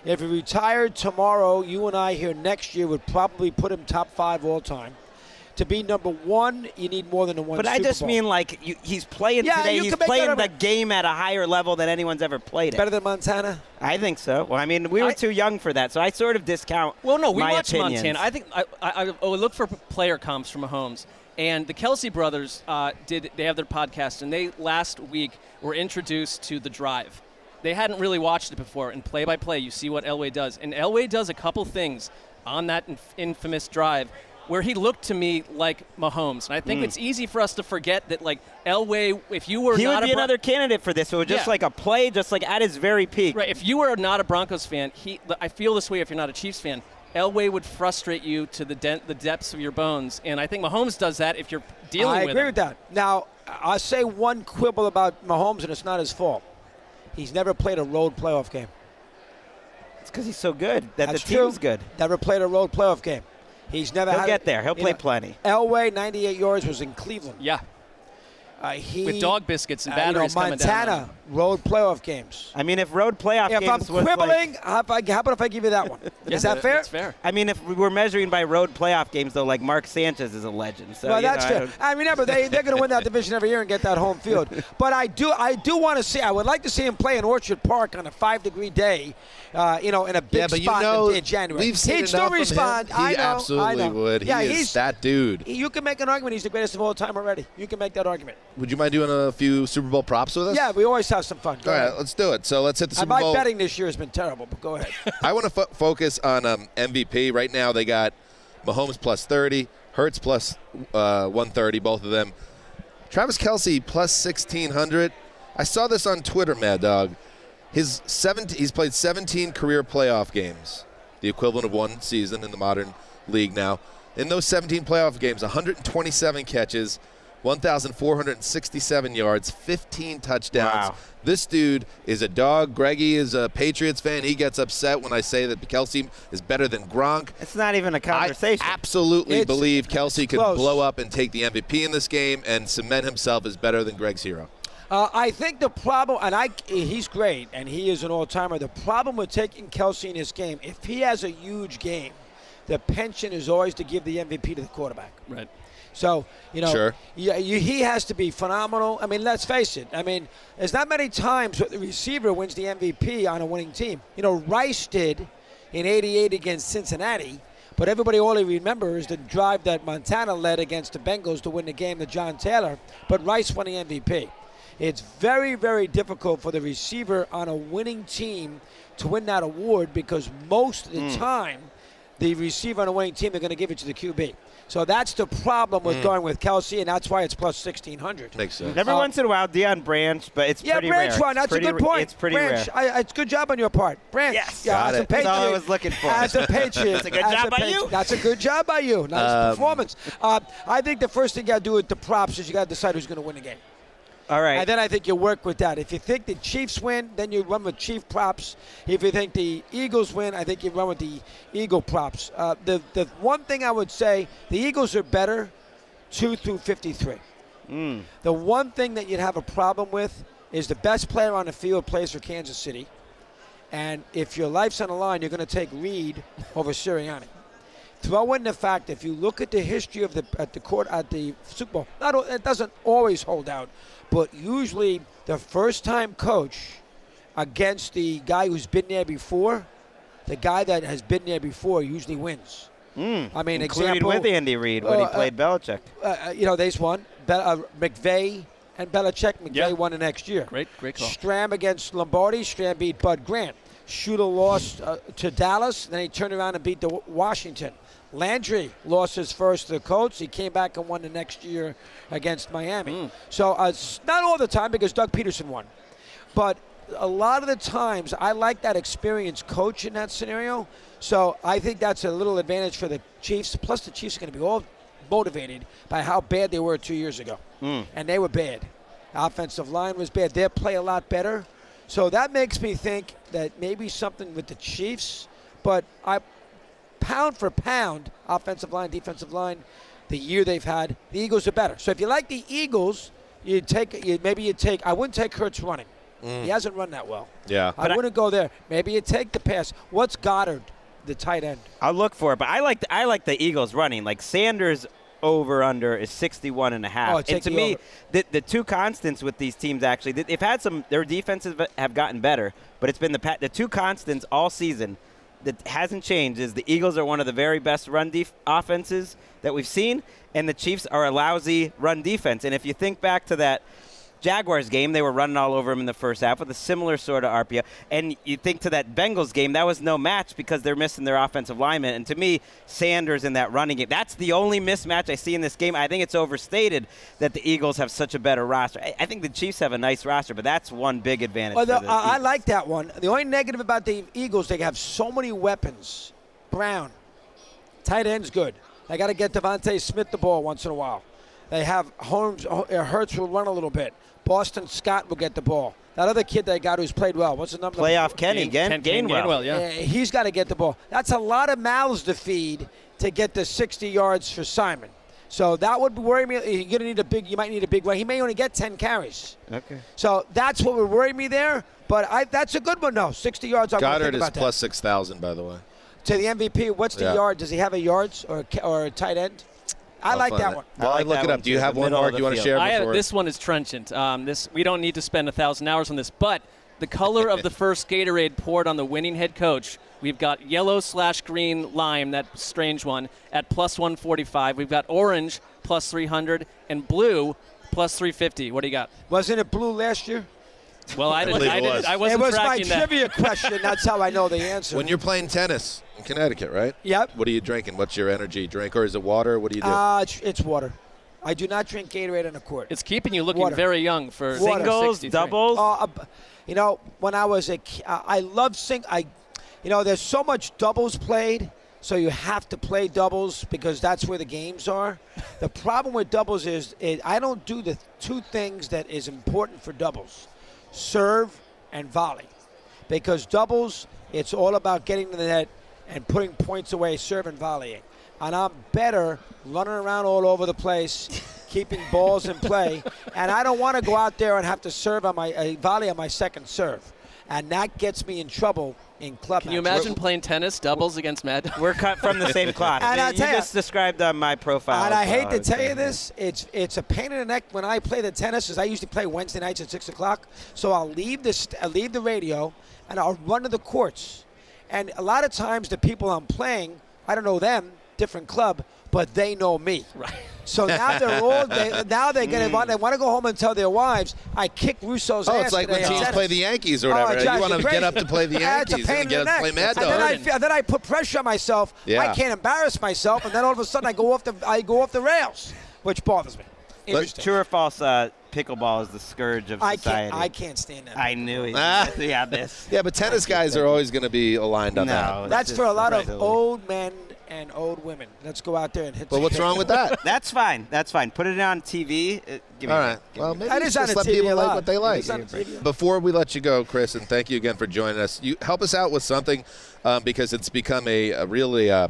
If he retired tomorrow, you and I here next year would probably put him top 5 all time. To be number 1, you need more than one
But
Super
I just
Bowl.
mean like he's playing today.
you
He's
can make that
playing the
argument.
game at a higher level than anyone's ever played it.
Better than Montana?
I think so. Well, I mean, we were too young for that, so I sort of discount
Well, no, we
my
watched
opinions.
Montana. I think I look for player comps from Mahomes, and the Kelsey brothers they have their podcast, and they last week were introduced to The Drive. They hadn't really watched it before, and play-by-play, you see what Elway does, and Elway does a couple things on that infamous drive where he looked to me like Mahomes, and I think it's easy for us to forget that, like Elway, if you were
he
not
would be another candidate for this. So just
Yeah.
like a play, just like at his very peak.
Right, if you were not a Broncos fan, I feel this way if you're not a Chiefs fan, Elway would frustrate you to the depths of your bones, and I think Mahomes does that if you're dealing with
I agree
him.
with that. Now, I'll say one quibble about Mahomes, and it's not his fault. He's never played a road playoff game.
It's because he's so good that
That's
the team's
true.
good.
Never played a road playoff game. He's never
He'll
had
get there. He'll play
know,
plenty.
Elway, 98 yards, was in Cleveland.
Yeah,
He
with dog biscuits and batteries coming down.
Montana, road playoff games.
I mean, if road playoff
If
games
I'm
was like,
quibbling, how about if I give you that one? Is that fair?
That's fair.
I mean, if we were measuring by road playoff games, though, like Marc Sanchez is a legend. So
Well,
you
that's
know, I
fair.
don't-
I remember they're going to win that division every year and get that home field. But I do want to see. I would like to see him play in Orchard Park on a 5-degree day, in a big
but you
spot
know,
in January.
we've seen
He'd still
enough of him.
respond.
He
I know.
absolutely
I know.
would.
Yeah,
He is
he's
that dude.
You can make an argument he's the greatest of all time already. You can make that argument.
Would you mind doing a few Super Bowl props with us?
Yeah, we always have some fun. Go
All
ahead.
right, let's do it. So let's hit the Super
My
Bowl.
betting this year has been terrible, but go ahead.
I want to focus on MVP. Right now they got Mahomes plus 30, Hurts plus 130, both of them. Travis Kelce plus 1,600. I saw this on Twitter, Mad Dog. He's played 17 career playoff games. the equivalent of one season in the modern league now. In those 17 playoff games, 127 catches, 1,467 yards, 15 touchdowns.
Wow.
This dude is a dog. Greggy is a Patriots fan. He gets upset when I say that Kelce is better than Gronk.
It's not even a conversation.
I absolutely believe Kelce could
close.
blow up and take the MVP in this game and cement himself as better than Gregg's hero.
I think the problem, and he's great, and he is an all-timer. The problem with taking Kelce in this game, if he has a huge game, the penchant is always to give the MVP to the quarterback.
Right.
So,
Sure.
he has to be phenomenal. I mean, let's face it. I mean, there's not many times where the receiver wins the MVP on a winning team. Rice did in '88 against Cincinnati, but everybody only remembers the drive that Montana led against the Bengals to win the game to John Taylor, but Rice won the MVP. It's very, very difficult for the receiver on a winning team to win that award because most of the time, the receiver on a winning team are going to give it to the QB. So that's the problem with going with Kelce, and that's why it's plus 1,600.
Makes sense.
Every once in a while, Deion Branch, but it's pretty rare.
Branch won. That's a good point.
It's pretty
Branch,
rare.
it's good job on your part. Branch.
Yes.
Yeah,
Got
as a
it.
Patriot,
That's all I was looking for.
As a Patriot.
That's a good job by you.
That's a good job by you. Nice performance. I think the first thing you got to do with the props is you got to decide who's going to win the game.
All right.
And then I think you work with that. If you think the Chiefs win, then you run with Chief props. If you think the Eagles win, I think you run with the Eagle props. The one thing I would say, the Eagles are better 2 through 53. The one thing that you'd have a problem with is the best player on the field plays for Kansas City. And if your life's on the line, you're going to take Reed over Sirianni. Throw in the fact, if you look at the history of at the Super Bowl, it doesn't always hold out, but usually the first-time coach against the guy who's been there before, the guy that has been there before usually wins. I mean,
including with Andy Reid when he played Belichick.
They won. McVay and Belichick. McVay won the next year.
Great call.
Stram against Lombardi. Stram beat Bud Grant. Shooter lost to Dallas. Then he turned around and beat Washington. Landry lost his first to the Colts. He came back and won the next year against Miami. So not all the time because Doug Peterson won. But a lot of the times I like that experienced coach in that scenario. So I think that's a little advantage for the Chiefs. Plus the Chiefs are going to be all motivated by how bad they were 2 years ago. And they were bad. Offensive line was bad. Their play a lot better. So that makes me think that maybe something with the Chiefs. But pound for pound, offensive line, defensive line, the year they've had, the Eagles are better. So if you like the Eagles, I wouldn't take Hurts running. He hasn't run that well.
Yeah.
I wouldn't go there. Maybe you take the pass. What's Goddard, the tight end?
I'll look for it, but I like the Eagles running. Like Sanders over/under is 61.5. And to me, the two constants with these teams actually, they've had their defenses have gotten better, but it's been the two constants all season that hasn't changed is the Eagles are one of the very best run offenses that we've seen, and the Chiefs are a lousy run defense. And if you think back to that Jaguars game, they were running all over them in the first half with a similar sort of RPO. And you think to that Bengals game, that was no match because they're missing their offensive lineman. And to me, Sanders in that running game, that's the only mismatch I see in this game. I think it's overstated that the Eagles have such a better roster. I think the Chiefs have a nice roster, but that's one big advantage for the
I like that one. The only negative about the Eagles, they have so many weapons. Brown, tight end's good. They got to get Devontae Smith the ball once in a while. They have Hurts will run a little bit. Boston Scott will get the ball. That other kid they got who's played well. What's the number?
Playoff Kenny Gainwell.
Yeah.
He's got to get the ball. That's a lot of mouths to feed to get the 60 yards for Simon. So that would worry me. You might need a big run. He may only get 10 carries.
Okay.
So that's what would worry me there. But that's a good one, though. 60 yards.
Goddard is plus 6,000, by the way.
To the MVP, what's the yard? Does he have a yards or a tight end? I like that one.
Well, I look it up. Do you have one, Mark, you want to share?
This one is trenchant. We don't need to spend 1,000 hours on this, but the color of the first Gatorade poured on the winning head coach, we've got yellow/green lime, that strange one, at plus 145. We've got orange plus 300 and blue plus 350. What do you got?
Wasn't it blue last year?
Well, I wasn't
It was my
tracking that.
trivia question. That's how I know the answer.
When you're playing tennis in Connecticut, right?
Yep.
What are you drinking? What's your energy drink? Or is it water? What do you do?
It's water. I do not drink Gatorade on the court.
It's keeping you looking very young for
singles,
63.
doubles.
When I was I love there's so much doubles played, so you have to play doubles because that's where the games are. The problem with doubles is I don't do the two things that is important for doubles, serve and volley. Because doubles, it's all about getting to the net and putting points away, serve and volleying. And I'm better running around all over the place, keeping balls in play. And I don't want to go out there and have to serve on my volley on my second serve. And that gets me in trouble in club
Can you
matches.
imagine playing tennis doubles against Mad Dog?
We're cut from the same cloth.
And I'll
you
tell
just described my profile.
And I hate to
so
tell you
it's-
this, it's a pain in the neck when I play the tennis, because I usually play Wednesday nights at 6 o'clock. So I'll leave the radio, and I'll run to the courts. And a lot of times the people I'm playing, I don't know them, different club, but they know me.
Right.
So now they get involved. They want to go home and tell their wives, I kicked Russo's ass.
Oh, it's like when
today at
teams
tennis.
play the Yankees or whatever.
it
you
drives
want to
crazy.
get up to play the
It's a
Yankees
pain
and
in
get
the
up to
neck.
play Mad Dog.
And then I put pressure on myself.
Yeah.
I can't embarrass myself, and then all of a sudden I go off the rails, which bothers me. Interesting.
True or false? Pickleball is the scourge of society.
I can't stand that.
I knew it. Yeah, this.
Yeah, but tennis guys are always going to be aligned on that.
No,
That's
it's
for a
just
lot of
regular.
old men and old women. Let's go out there and hit.
But what's wrong with that?
That's fine. That's fine. Put it on TV. Give me
All
a-
right.
give
Well,
me a-
maybe
That
it's
is on
just
the
let
TV
people
a
like
lot.
what they
It
like.
is on the TV.
Before we let you go, Chris, and thank you again for joining us, you help us out with something because it's become a really a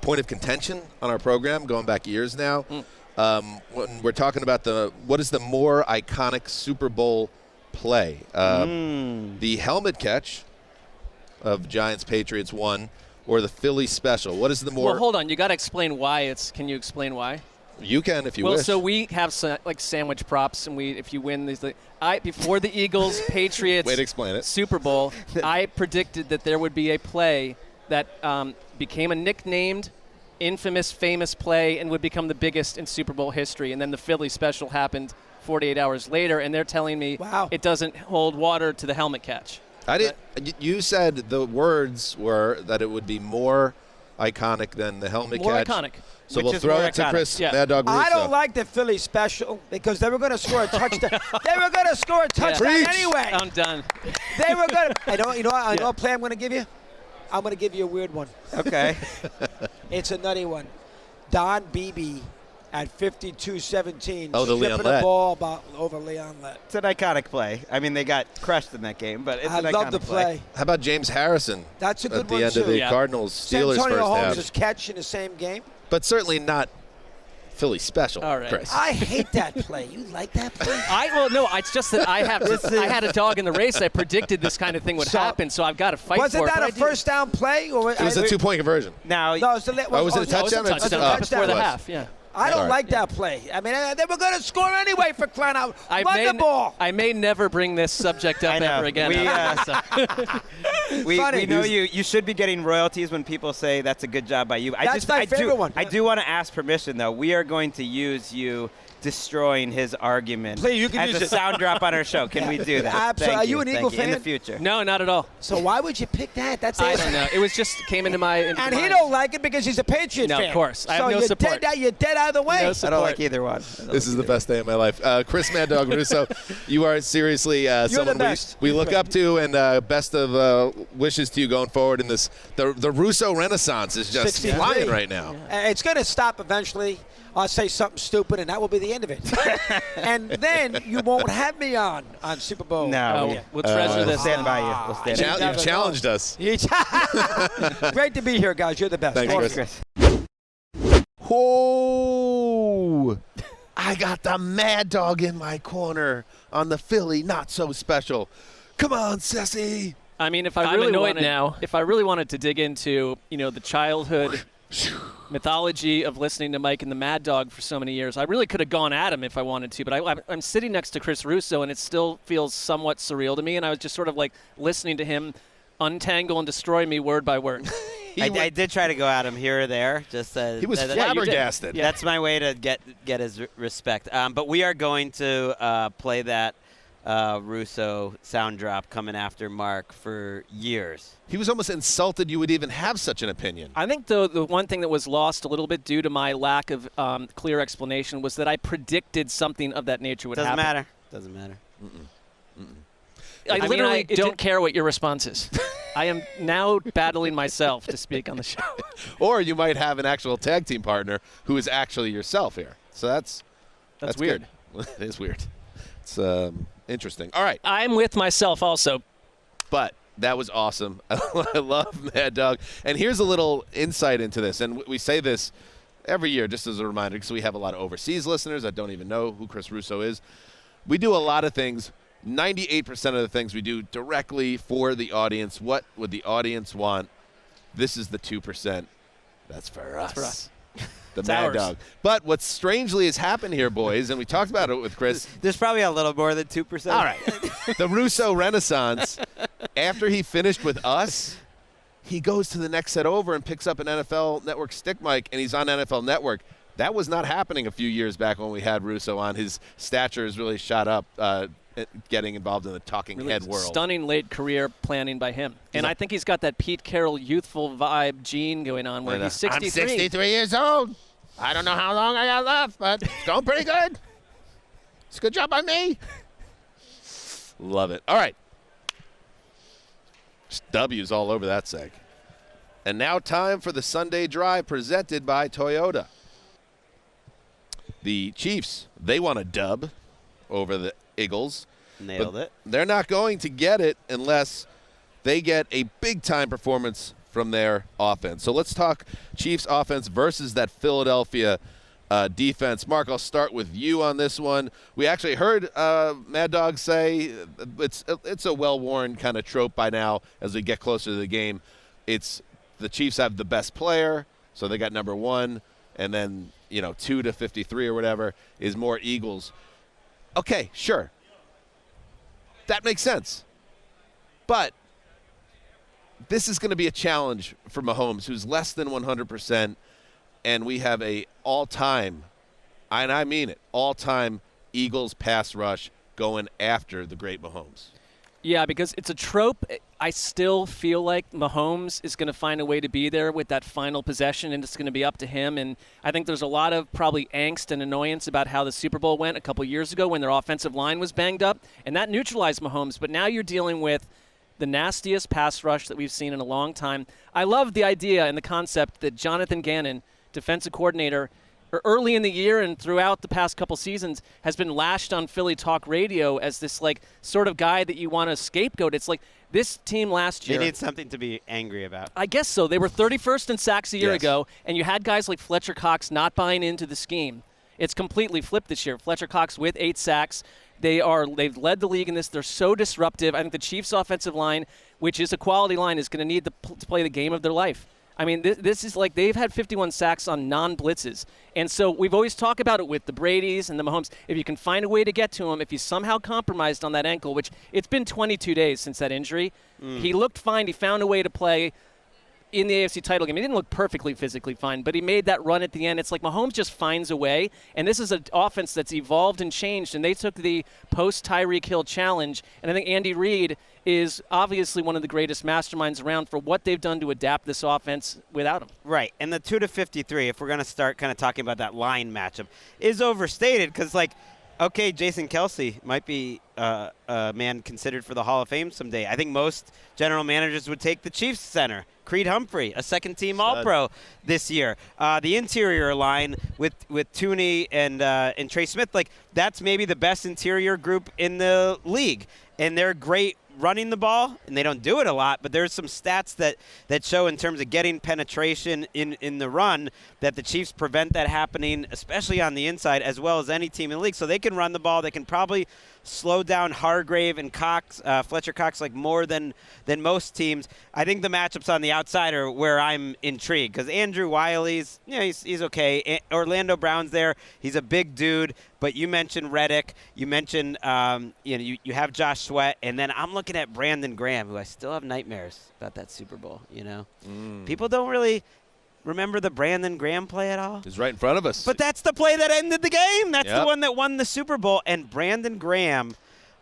point of contention on our program going back years now. When we're talking about what is the more iconic Super Bowl play? The helmet catch of Giants-Patriots 1 or the Philly special? What is the more?
Well, hold on. You got to explain why it's. Can you explain why?
You can if you
Well,
wish.
so we have like sandwich props, and if you win these, before the Eagles Patriots
Way to explain it.
Super Bowl, I predicted that there would be a play that became a nicknamed, infamous, famous play, and would become the biggest in Super Bowl history. And then the Philly special happened 48 hours later, and they're telling me it doesn't hold water to the helmet catch.
I did. You said the words were that it would be more iconic than the helmet
More
catch.
iconic.
So
Which
we'll
is
throw
more
it to
iconic.
Chris
Yeah.
Mad Dog Russo.
I don't like the Philly special because they were going to score a touchdown. They were going to score a touchdown
Preach.
anyway.
I'm done.
They were going to. You know what play I'm going to give you? I'm going to give you a weird one.
Okay.
It's a nutty one. Don Beebe at 52-17.
Oh, the Leon
stripping
Lett.
the ball over Leon Lett.
It's an iconic play. I mean, they got crushed in that game, but it's
I
an iconic
love the play.
How about James Harrison?
That's a good
at the
one,
end
too.
of the
Yeah.
Cardinals-Steelers
Santonio
first
Holmes'
half.
catch in the same game.
But certainly not Philly special,
All right.
Chris.
I hate that play. You like that play?
It's just that I had a dog in the race. I predicted this kind of thing would
So-
happen, so I've got to fight
Wasn't
for it.
that
but
a
I did-
first down play? Or
It was a two-point conversion.
Now,
No, it was the,
Oh, was it a
No, it was a
touchdown?
touchdown before the
was.
half. Yeah.
I don't
Sorry.
like that play. I mean, they were going to score anyway for crying out. Run the ball.
I may never bring this subject up
I know.
ever again.
We
Funny.
know you should be getting royalties when people say that's a good job by you.
That's my favorite one.
I do want to ask permission, though. We are going to use you destroying his argument
Please, you can
as
use
a
it.
sound drop on our show. Can we do that?
Absolutely.
Thank
Are you an
Thank
Eagle
In the
fan?
future.
No, not at all.
So why would you pick that? That's
I
it.
don't know. It was just came into my.
And he don't like it because he's a Patriot
No,
fan.
of course. I have
so
no
you're
support.
You're dead out of the way.
No
I
support.
don't like either one.
This is the best day of my life. Chris Mad Dog Russo, you are seriously someone
the best.
we look up to, and best of wishes to you going forward in this. The Russo Renaissance is just
63.
flying right now.
It's going to stop eventually. I'll say something stupid, and that will be the end of it. And then you won't have me on Super Bowl.
No.
We'll treasure
We'll
this.
stand by you. We'll stand by you.
You've challenged us.
Great to be here, guys. You're the best.
Thanks,
Awesome.
Chris. Oh, I got the Mad Dog in my corner on the Philly Not So Special. Come on, Sessy.
I mean, if
I'm
I really
annoyed
wanted,
now.
if I really wanted to dig into, the childhood mythology of listening to Mike and the Mad Dog for so many years, I really could have gone at him if I wanted to. But I'm sitting next to Chris Russo, and it still feels somewhat surreal to me. And I was just sort of like listening to him untangle and destroy me word by word.
I did try to go at him here or there. Just
He was
that-
flabbergasted.
Yeah.
That's my way to get his respect. But we are going to play that Russo sound drop coming after Marc for years.
He was almost insulted you would even have such an opinion.
I think the one thing that was lost a little bit due to my lack of clear explanation was that I predicted something of that nature would
Doesn't
happen.
matter. Doesn't matter.
I literally don't care what your response is. I am now battling myself to speak on the show.
Or you might have an actual tag team partner who is actually yourself here. So that's
weird.
Good. It is weird. It's interesting. All right.
I'm with myself also.
But that was awesome. I love Mad Dog. And here's a little insight into this. And we say this every year just as a reminder because we have a lot of overseas listeners that don't even know who Chris Russo is. We do a lot of things. 98% of the things we do directly for the audience. What would the audience want? This is the 2%. That's for us.
That's for us.
The
It's
Mad
ours.
Dog. But what strangely has happened here, boys, and we talked about it with Chris.
There's probably a little more than 2%.
All right. The Russo Renaissance, after he finished with us, he goes to the next set over and picks up an NFL Network stick mic, and he's on NFL Network. That was not happening a few years back when we had Russo on. His stature has really shot up getting involved in the talking
Really
head world.
Stunning late career planning by him. And I think he's got that Pete Carroll youthful vibe gene going on where he's 63.
I'm 63 years old. I don't know how long I got left, but it's going pretty good. It's a good job by me. Love it. All right. Just W's all over that seg. And now time for the Sunday Drive presented by Toyota. The Chiefs, they want a dub over the Eagles.
Nailed
but
it.
They're not going to get it unless they get a big-time performance from their offense. So let's talk Chiefs offense versus that Philadelphia defense. Marc, I'll start with you on this one. We actually heard Mad Dog say it's a well-worn kind of trope by now as we get closer to the game. It's the Chiefs have the best player, so they got number 1, and then 2 to 53 or whatever is more Eagles. Okay, sure. That makes sense. But this is going to be a challenge for Mahomes, who's less than 100%, and we have a all-time, and I mean it, all-time Eagles pass rush going after the great Mahomes.
Yeah, because it's a trope. I still feel like Mahomes is going to find a way to be there with that final possession, and it's going to be up to him. And I think there's a lot of probably angst and annoyance about how the Super Bowl went a couple years ago when their offensive line was banged up, and that neutralized Mahomes. But now you're dealing with the nastiest pass rush that we've seen in a long time. I love the idea and the concept that Jonathan Gannon, defensive coordinator, early in the year and throughout the past couple seasons, has been lashed on Philly Talk Radio as this sort of guy that you want to scapegoat. It's like this team last year.
They need something to be angry about.
I guess so. They were 31st in sacks a year
Yes.
ago, and you had guys like Fletcher Cox not buying into the scheme. It's completely flipped this year. Fletcher Cox with 8 sacks. They've led the league in this. They're so disruptive. I think the Chiefs' offensive line, which is a quality line, is going to need to play the game of their life. I mean, this is like they've had 51 sacks on non-blitzes. And so we've always talked about it with the Bradys and the Mahomes. If you can find a way to get to him, if he's somehow compromised on that ankle, which it's been 22 days since that injury, he looked fine. He found a way to play in the AFC title game. He didn't look perfectly physically fine, but he made that run at the end. It's like Mahomes just finds a way, and this is an offense that's evolved and changed, and they took the post-Tyreek Hill challenge, and I think Andy Reid is obviously one of the greatest masterminds around for what they've done to adapt this offense without him.
Right, and the 2 to 53, if we're going to start kind of talking about that line matchup, is overstated because, okay, Jason Kelsey might be a man considered for the Hall of Fame someday. I think most general managers would take the Chiefs center, Creed Humphrey, a second-team All-Pro this year. The interior line with Tooney and Trey Smith, that's maybe the best interior group in the league, and they're great running the ball, and they don't do it a lot, but there's some stats that show in terms of getting penetration in the run that the Chiefs prevent that happening, especially on the inside, as well as any team in the league. So they can run the ball. They can probably slow down Hargrave and Cox, Fletcher Cox, more than most teams. I think the matchups on the outside are where I'm intrigued because Andrew Wiley's, he's okay. Orlando Brown's there. He's a big dude. But you mentioned Reddick. You mentioned, you have Josh Sweat. And then I'm looking at Brandon Graham, who I still have nightmares about that Super Bowl, People don't really remember the Brandon Graham play at all.
He's right in front of us.
But that's the play that ended the game. That's the one that won the Super Bowl. And Brandon Graham,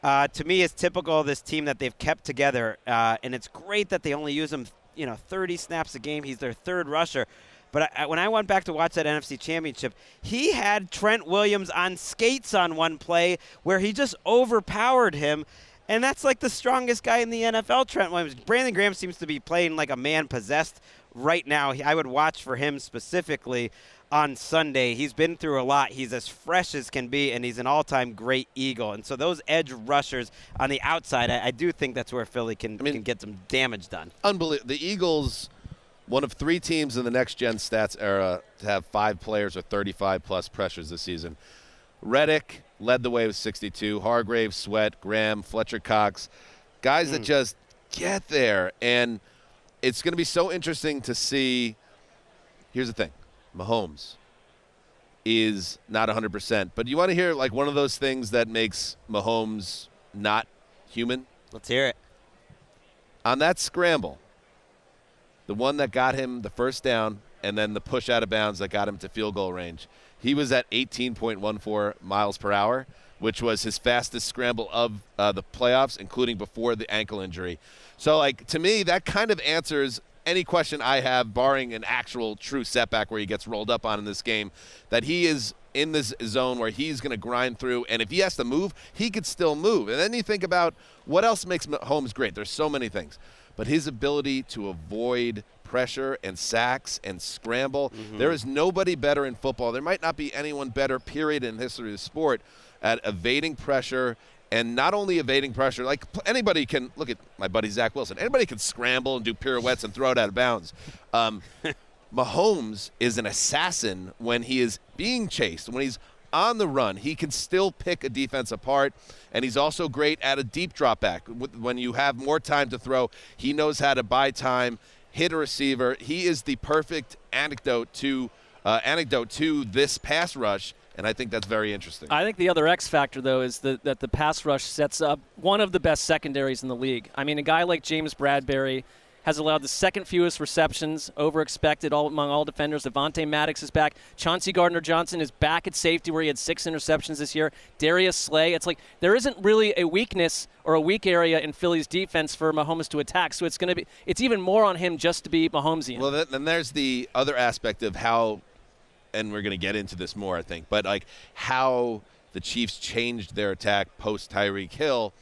to me, is typical of this team that they've kept together. And it's great that they only use him, 30 snaps a game. He's their third rusher. But when I went back to watch that NFC Championship, he had Trent Williams on skates on one play where he just overpowered him. And that's like the strongest guy in the NFL, Trent Williams. Brandon Graham seems to be playing like a man possessed right now. I would watch for him specifically on Sunday. He's been through a lot. He's as fresh as can be, and he's an all-time great Eagle. And so those edge rushers on the outside, I do think that's where Philly can get some damage done.
Unbelievable. The Eagles, one of 3 teams in the next-gen stats era to have 5 players with 35-plus pressures this season. Reddick led the way with 62. Hargrave, Sweat, Graham, Fletcher Cox. Guys that just get there. And it's going to be so interesting to see. Here's the thing. Mahomes is not 100%. But you want to hear like one of those things that makes Mahomes not human?
Let's hear it.
On that scramble, the one that got him the first down and then the push out of bounds that got him to field goal range, he was at 18.14 miles per hour, which was his fastest scramble of the playoffs, including before the ankle injury. So, like, to me, that kind of answers any question I have, barring an actual true setback where he gets rolled up on in this game, that he is in this zone where he's going to grind through, and if he has to move, he could still move. And then you think about what else makes Mahomes great. There's so many things. But his ability to avoid pressure and sacks and scramble, there is nobody better in football. There might not be anyone better, period, in the history of the sport at evading pressure. And not only evading pressure, like anybody can, look at my buddy Zach Wilson, anybody can scramble and do pirouettes and throw it out of bounds. Mahomes is an assassin when he is being chased. When he's on the run, he can still pick a defense apart, and he's also great at a deep drop back. When you have more time to throw, he knows how to buy time, hit a receiver. He is the perfect antidote to this pass rush, and I think that's very interesting.
I think the other X factor, though, is that the pass rush sets up one of the best secondaries in the league. I mean, a guy like James Bradbury has allowed the second fewest receptions, over expected among all defenders. Avonte Maddox is back. Chauncey Gardner-Johnson is back at safety where he had 6 interceptions this year. Darius Slay. It's like there isn't really a weakness or a weak area in Philly's defense for Mahomes to attack. So it's even more on him just to be Mahomesian.
Well, then there's the other aspect of how, and we're going to get into this more, I think, but like how the Chiefs changed their attack post Tyreek Hill.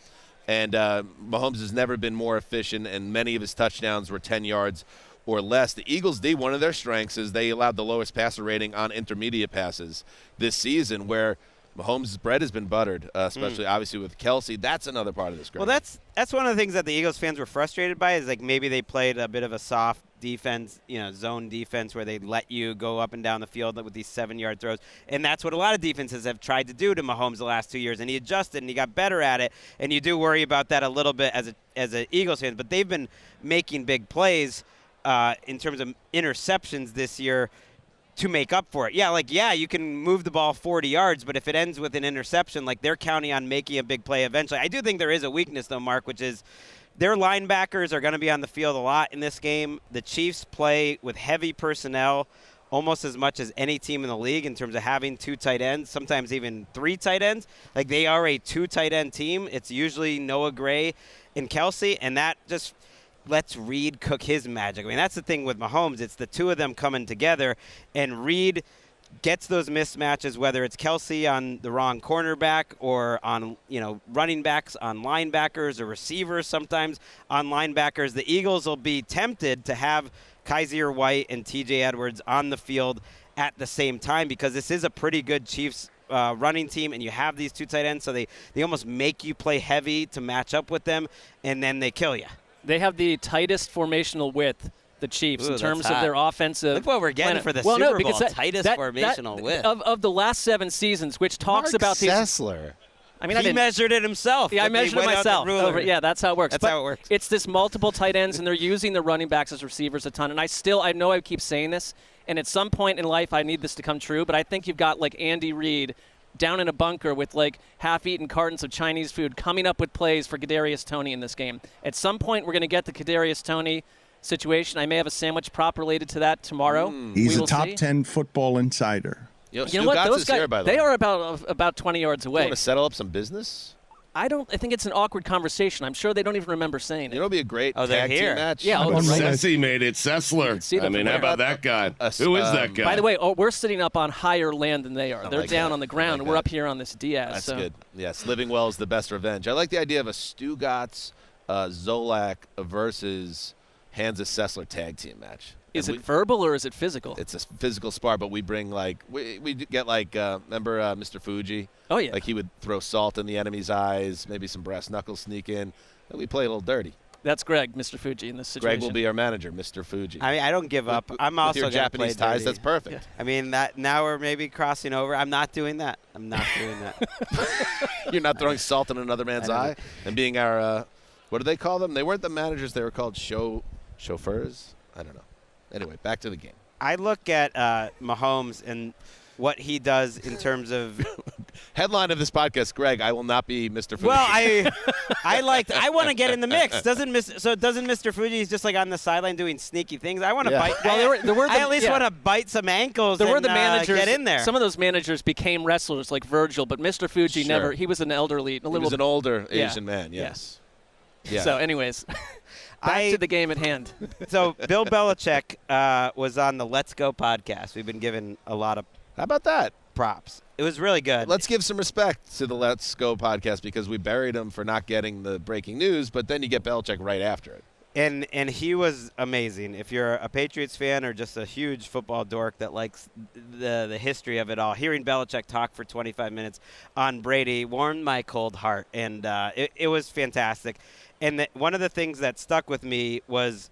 And Mahomes has never been more efficient, and many of his touchdowns were 10 yards or less. The Eagles D, one of their strengths is they allowed the lowest passer rating on intermediate passes this season, where Mahomes' bread has been buttered, especially obviously with Kelsey. That's another part of this.
Well, that's one of the things that the Eagles fans were frustrated by is like maybe they played a bit of a soft defense, zone defense where they let you go up and down the field with these 7-yard throws. And that's what a lot of defenses have tried to do to Mahomes the last 2 years. And he adjusted and he got better at it. And you do worry about that a little bit as a Eagles fan. But they've been making big plays in terms of interceptions this year to make up for it. You can move the ball 40 yards, but if it ends with an interception, like they're counting on making a big play eventually. I do think there is a weakness, though, Mark, which is their linebackers are going to be on the field a lot in this game. The Chiefs play with heavy personnel almost as much as any team in the league in terms of having 2 tight ends, sometimes even 3 tight ends. Like they are a 2 tight end team. It's usually Noah Gray and Kelsey, and that just lets Reed cook his magic. I mean, that's the thing with Mahomes. It's the 2 of them coming together, and Reed gets those mismatches, whether it's Kelsey on the wrong cornerback or on, running backs on linebackers or receivers sometimes on linebackers. The Eagles will be tempted to have Kaiser White and TJ Edwards on the field at the same time because this is a pretty good Chiefs running team, and you have these 2 tight ends, so they almost make you play heavy to match up with them, and then they kill you.
They have the tightest formational width, the Chiefs, in terms of their offensive.
Look what we're getting for the Super Bowl. Tightest formational width.
Of the last 7 seasons, which talks about these.
Sessler.
I mean,
he measured it himself.
Yeah, I measured it myself. That's how it works.
That's how it works.
It's this multiple tight ends, and they're using the running backs as receivers a ton. And I know I keep saying this, and at some point in life I need this to come true, but I think you've got like Andy Reid down in a bunker with like half-eaten cartons of Chinese food coming up with plays for Kadarius Toney in this game. At some point we're going to get the Kadarius Toney situation. I may have a sandwich prop related to that tomorrow.
He's a top 10 football insider.
You know what? Those guys, they are about 20 yards away.
You want to settle up some business?
I think it's an awkward conversation. I'm sure they don't even remember saying it.
It'll be a great
they're
tag team
here.
match.
Yeah,
Sessy made it Sessler.
I
mean, how about that guy? Who is that guy?
By the way, we're sitting up on higher land than they are. They're
like
down
that.
on the ground.
like
We're
that.
up here on this Diaz.
That's
so.
good. Yes, living well is the best revenge. I like the idea of a Stugatz Zolak versus Hanzus Sessler tag team match.
Is it verbal or is it physical?
It's a physical spar, but we bring we get remember Mr. Fuji?
Oh yeah.
Like he would throw salt in the enemy's eyes, maybe some brass knuckles sneak in. And we play a little dirty.
That's Gregg, Mr. Fuji, in this situation.
Gregg will be our manager, Mr. Fuji.
I mean, I don't give up. I'm
With
also
your
gonna
Japanese
play
ties.
dirty.
That's perfect.
Yeah.
I mean, that now we're maybe crossing over. I'm not doing that. I'm not doing that.
You're not throwing salt in another man's
I know.
eye and being our what do they call them? They weren't the managers. They were called chauffeurs. I don't know. Anyway, back to the game.
I look at Mahomes and what he does in terms of.
Headline of this podcast, Gregg, I will not be Mr. Fuji.
Well, I want to get in the mix. Doesn't Mr. Fuji? He's just like on the sideline doing sneaky things. I want to bite.
Well,
I at least want to bite some ankles.
There were the
and,
managers.
Get in there.
Some of those managers became wrestlers like Virgil, but Mr. Fuji
Sure.
never. He was an elderly,
he was an older Asian man.
Yeah.
Yes. Yeah.
So, anyways, back to the game at hand.
So Bill Belichick was on the Let's Go podcast. We've been given a lot of
How about that?
props. It was really good.
Let's give some respect to the Let's Go podcast because we buried him for not getting the breaking news, but then you get Belichick right after it.
And he was amazing. If you're a Patriots fan or just a huge football dork that likes the history of it all, hearing Belichick talk for 25 minutes on Brady warmed my cold heart, and it was fantastic. And one of the things that stuck with me was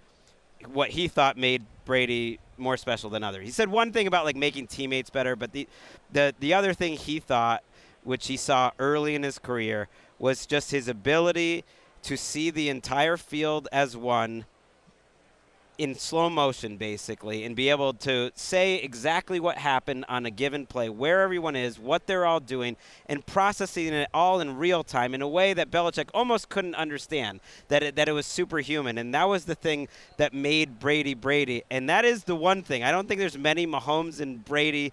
what he thought made Brady more special than others. He said one thing about like making teammates better, but the other thing he thought, which he saw early in his career, was just his ability to see the entire field as one in slow motion, basically, and be able to say exactly what happened on a given play, where everyone is, what they're all doing, and processing it all in real time in a way that Belichick almost couldn't understand, that it was superhuman. And that was the thing that made Brady Brady. And that is the one thing. I don't think there's many Mahomes and Brady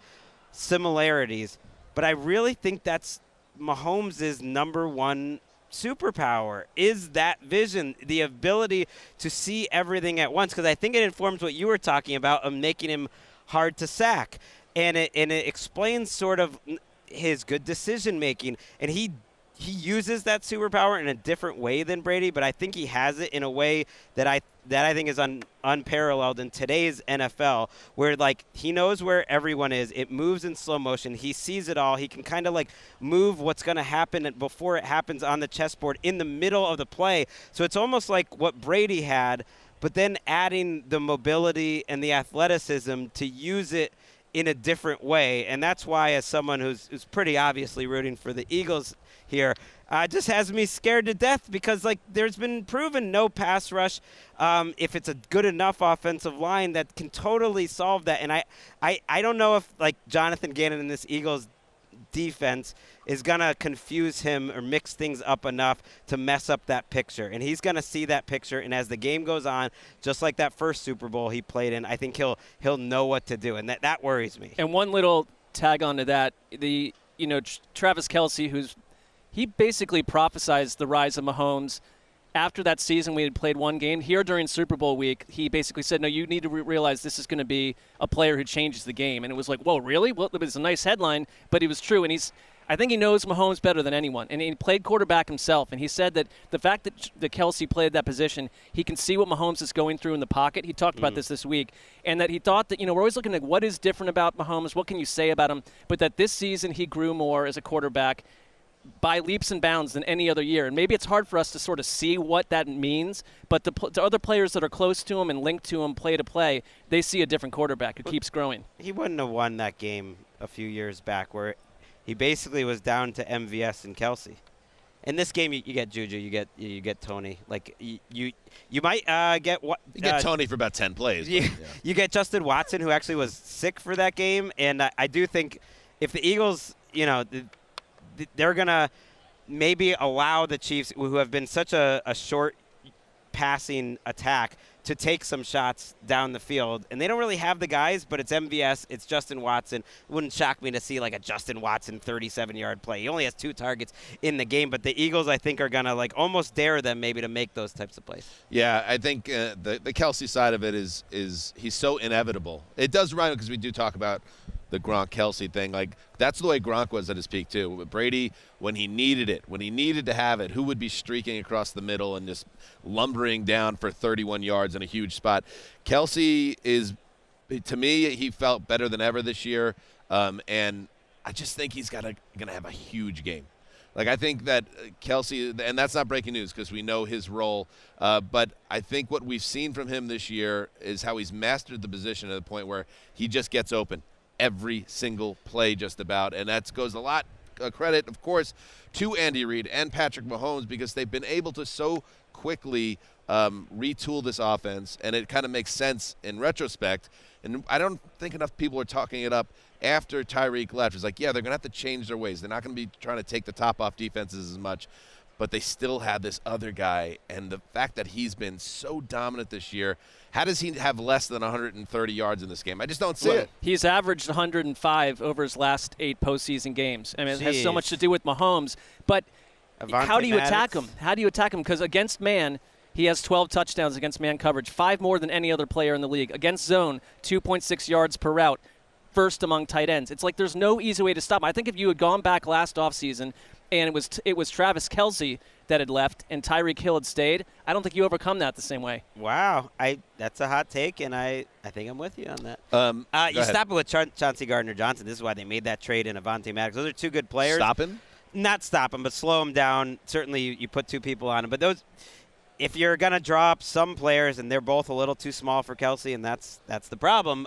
similarities, but I really think that's Mahomes' number one superpower, is that vision, the ability to see everything at once, because I think it informs what you were talking about of making him hard to sack, and it explains sort of his good decision making, and he uses that superpower in a different way than Brady, but I think he has it in a way that I think is unparalleled in today's NFL, where like he knows where everyone is. It moves in slow motion. He sees it all. He can kind of like move what's going to happen before it happens on the chessboard in the middle of the play. So it's almost like what Brady had, but then adding the mobility and the athleticism to use it in a different way. And that's why, as someone who's pretty obviously rooting for the Eagles here, just has me scared to death, because like there's been proven no pass rush, if it's a good enough offensive line, that can totally solve that. And I don't know if like Jonathan Gannon in this Eagles defense is going to confuse him or mix things up enough to mess up that picture. And he's going to see that picture, and as the game goes on, just like that first Super Bowl he played in, I think he'll know what to do, and that worries me.
And one little tag on to that, Travis Kelce, he basically prophesized the rise of Mahomes. After that season, we had played one game. Here during Super Bowl week, he basically said, no, you need to realize this is going to be a player who changes the game. And it was like, whoa, really? Well, it was a nice headline, but it was true. And I think he knows Mahomes better than anyone. And he played quarterback himself. And he said that the fact that Kelce played that position, he can see what Mahomes is going through in the pocket. He talked about this week. And that he thought that, we're always looking at what is different about Mahomes, what can you say about him, but that this season he grew more as a quarterback by leaps and bounds than any other year. And maybe it's hard for us to sort of see what that means, but the other players that are close to him and linked to him play to play, they see a different quarterback who keeps growing.
He wouldn't have won that game a few years back where he basically was down to MVS and Kelce. In this game, you get Juju, you get Tony. Like you might get what
you get Tony for about 10 plays.
You get Justin Watson, who actually was sick for that game, and I do think if the Eagles, they're going to maybe allow the Chiefs, who have been such a short passing attack, to take some shots down the field. And they don't really have the guys, but it's MVS, it's Justin Watson. It wouldn't shock me to see like a Justin Watson 37-yard play. He only has 2 targets in the game, but the Eagles, I think, are going to like almost dare them maybe to make those types of plays.
Yeah, I think the Kelsey side of it is he's so inevitable. It does rhyme because we do talk about the Gronk-Kelsey thing. Like, that's the way Gronk was at his peak, too. With Brady, when he needed it, when he needed to have it, who would be streaking across the middle and just lumbering down for 31 yards in a huge spot? Kelsey is, to me, he felt better than ever this year, and I just think he's going to have a huge game. Like, I think that Kelsey, and that's not breaking news because we know his role, but I think what we've seen from him this year is how he's mastered the position to the point where he just gets open every single play just about, and that goes a lot credit, of course, to Andy Reid and Patrick Mahomes because they've been able to so quickly retool this offense, and it kind of makes sense in retrospect. And I don't think enough people are talking it up after Tyreek left. It's like, yeah, they're going to have to change their ways. They're not going to be trying to take the top off defenses as much, but they still have this other guy, and the fact that he's been so dominant this year, how does he have less than 130 yards in this game? I just don't see it.
He's averaged 105 over his last 8 postseason games. I mean, it has so much to do with Mahomes. But how do you attack him? How do you attack him? Because against man, he has 12 touchdowns against man coverage, 5 more than any other player in the league. Against zone, 2.6 yards per route, first among tight ends. It's like there's no easy way to stop him. I think if you had gone back last offseason and it was Travis Kelce that had left and Tyreek Hill had stayed, I don't think you overcome that the same way.
Wow. That's a hot take, and I think I'm with you on that. You
ahead.
stop it with Chauncey Gardner-Johnson. This is why they made that trade in Avonte Maddox. Those are 2 good players.
Stop him?
Not stop him, but slow him down. Certainly you put 2 people on him. But those, if you're going to drop some players, and they're both a little too small for Kelce, and that's the problem,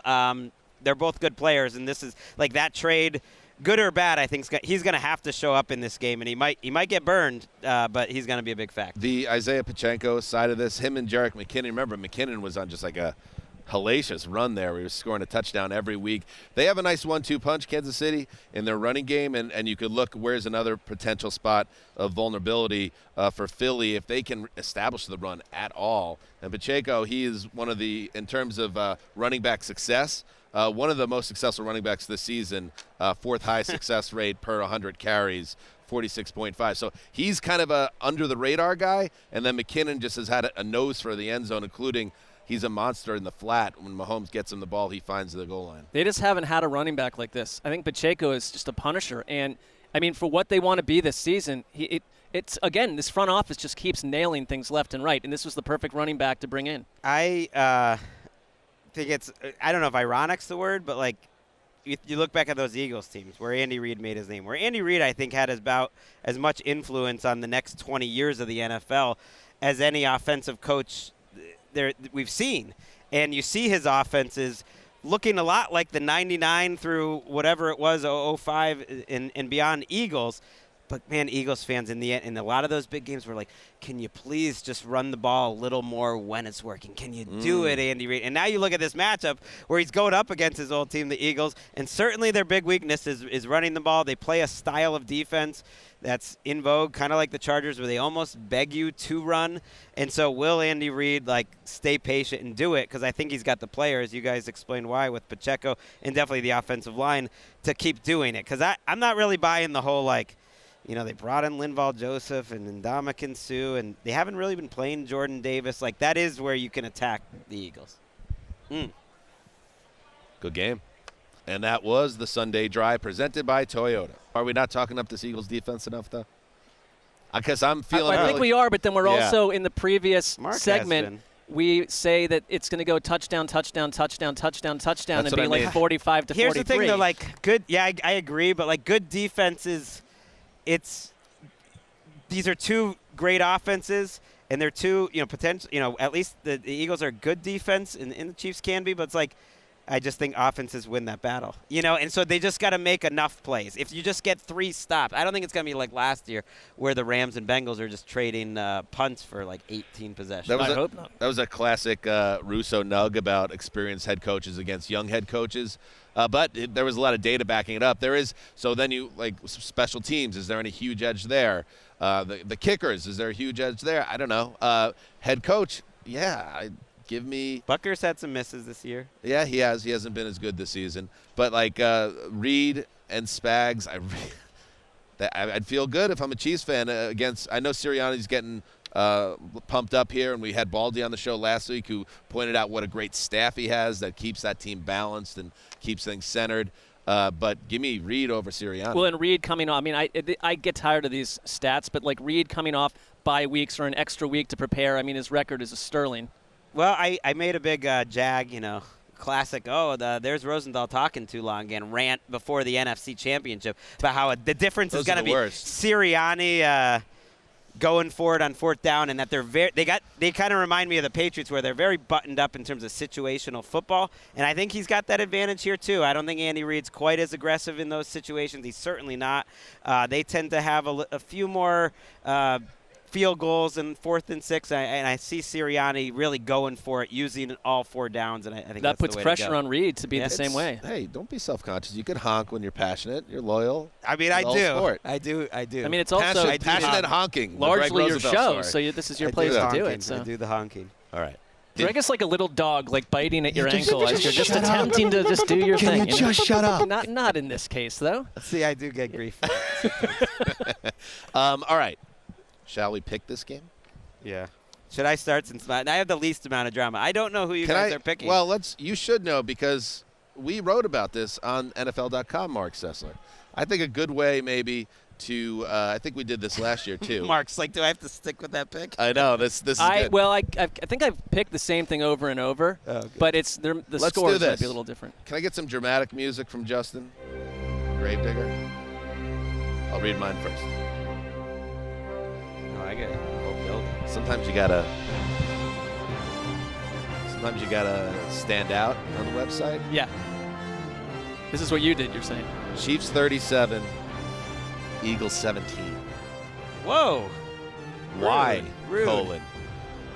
they're both good players, and this is like that trade – good or bad, I think he's going to have to show up in this game, and he might get burned, but he's going to be a big factor.
The Isaiah Pacheco side of this, him and Jerick McKinnon. Remember, McKinnon was on just like a hellacious run there. He was scoring a touchdown every week. They have a nice 1-2 punch, Kansas City, in their running game, and you could look where's another potential spot of vulnerability for Philly if they can establish the run at all. And Pacheco, he is one of the, in terms of running back success, one of the most successful running backs this season, 4th high success rate per 100 carries, 46.5. So he's kind of a under-the-radar guy, and then McKinnon just has had a nose for the end zone, including he's a monster in the flat. When Mahomes gets him the ball, he finds the goal line.
They just haven't had a running back like this. I think Pacheco is just a punisher, and, I mean, for what they want to be this season, it's again, this front office just keeps nailing things left and right, and this was the perfect running back to bring in.
I think it's, I don't know if ironic's the word, but like you look back at those Eagles teams where Andy Reid made his name, where Andy Reid, I think, had about as much influence on the next 20 years of the NFL as any offensive coach there we've seen. And you see his offenses looking a lot like the 99 through whatever it was, 05 and beyond Eagles. But, man, Eagles fans in the end, in a lot of those big games were like, can you please just run the ball a little more when it's working? Can you do it, Andy Reid? And now you look at this matchup where he's going up against his old team, the Eagles, and certainly their big weakness is running the ball. They play a style of defense that's in vogue, kind of like the Chargers, where they almost beg you to run. And so will Andy Reid, like, stay patient and do it? Because I think he's got the players, you guys explained why, with Pacheco and definitely the offensive line, to keep doing it. Because I'm not really buying the whole, like, you know, they brought in Linval Joseph and Ndamukong Suh, and they haven't really been playing Jordan Davis. Like, that is where you can attack the Eagles.
Good game. And that was the Sunday Drive presented by Toyota. Are we not talking up this Eagles defense enough, though? Because I'm feeling
I think we are, but then we're also in the previous
Marc
segment. We say that it's going to go touchdown, touchdown, touchdown, touchdown, touchdown,
That's
and be
what I
like
mean.
45 to 43.
Here's the thing, though, like, good, yeah, I agree, but, like, good defenses, these are 2 great offenses, and they're 2, potential, at least the Eagles are good defense, and the Chiefs can be, but it's like, I just think offenses win that battle, and so they just got to make enough plays. If you just get 3 stops, I don't think it's going to be like last year where the Rams and Bengals are just trading punts for like 18 possessions.
I hope not.
That was a classic Russo nug about experienced head coaches against young head coaches. But there was a lot of data backing it up. There is, so then you, like, special teams, is there any huge edge there? The kickers, is there a huge edge there? I don't know. Head coach, yeah, give me.
Butker's had some misses this year.
Yeah, he has. He hasn't been as good this season. But like Reed and Spags, I'd feel good if I'm a Chiefs fan against. I know Sirianni's getting pumped up here, and we had Baldy on the show last week who pointed out what a great staff he has that keeps that team balanced and keeps things centered. But give me Reed over Sirianni.
Well, and Reed coming off. I mean, I get tired of these stats, but like Reed coming off bye weeks or an extra week to prepare. I mean, his record is a sterling.
Well, I made a big Jag, classic. There's Rosenthal talking too long again. Rant before the NFC Championship about how the difference is going to be Sirianni going for it on fourth down, and that they kind of remind me of the Patriots where they're very buttoned up in terms of situational football, and I think he's got that advantage here too. I don't think Andy Reid's quite as aggressive in those situations. He's certainly not. They tend to have a few more field goals in 4th and 6, and I see Sirianni really going for it, using all 4 downs, and I think
that
puts
the way pressure on Reid to be the same way.
Hey, don't be self-conscious. You can honk when you're passionate. You're loyal.
I mean, I do. I mean,
it's also
passionate honking.
Largely your show, so this is your place to do it. So.
I do the honking.
All right.
Greg is like a little dog, like biting at your ankle as you're just attempting to just do your thing.
Can you just shut up?
Not in this case, though.
See, I do get grief.
All right. Shall we pick this game?
Yeah. Should I start since I have the least amount of drama? I don't know who you guys are picking.
Well, you should know because we wrote about this on NFL.com, Marc Sessler. I think a good way maybe to I think we did this last year too.
Marc's like, do I have to stick with that pick?
I know this is good.
Well, I think I've picked the same thing over and over, but the scores might be a little different.
Can I get some dramatic music from Justin Gravedigger? I'll read mine first.
I get a whole build.
Sometimes you gotta stand out on the website.
Yeah. This is what you did, you're saying.
Chiefs 37, Eagles 17.
Whoa.
Why?
Rude.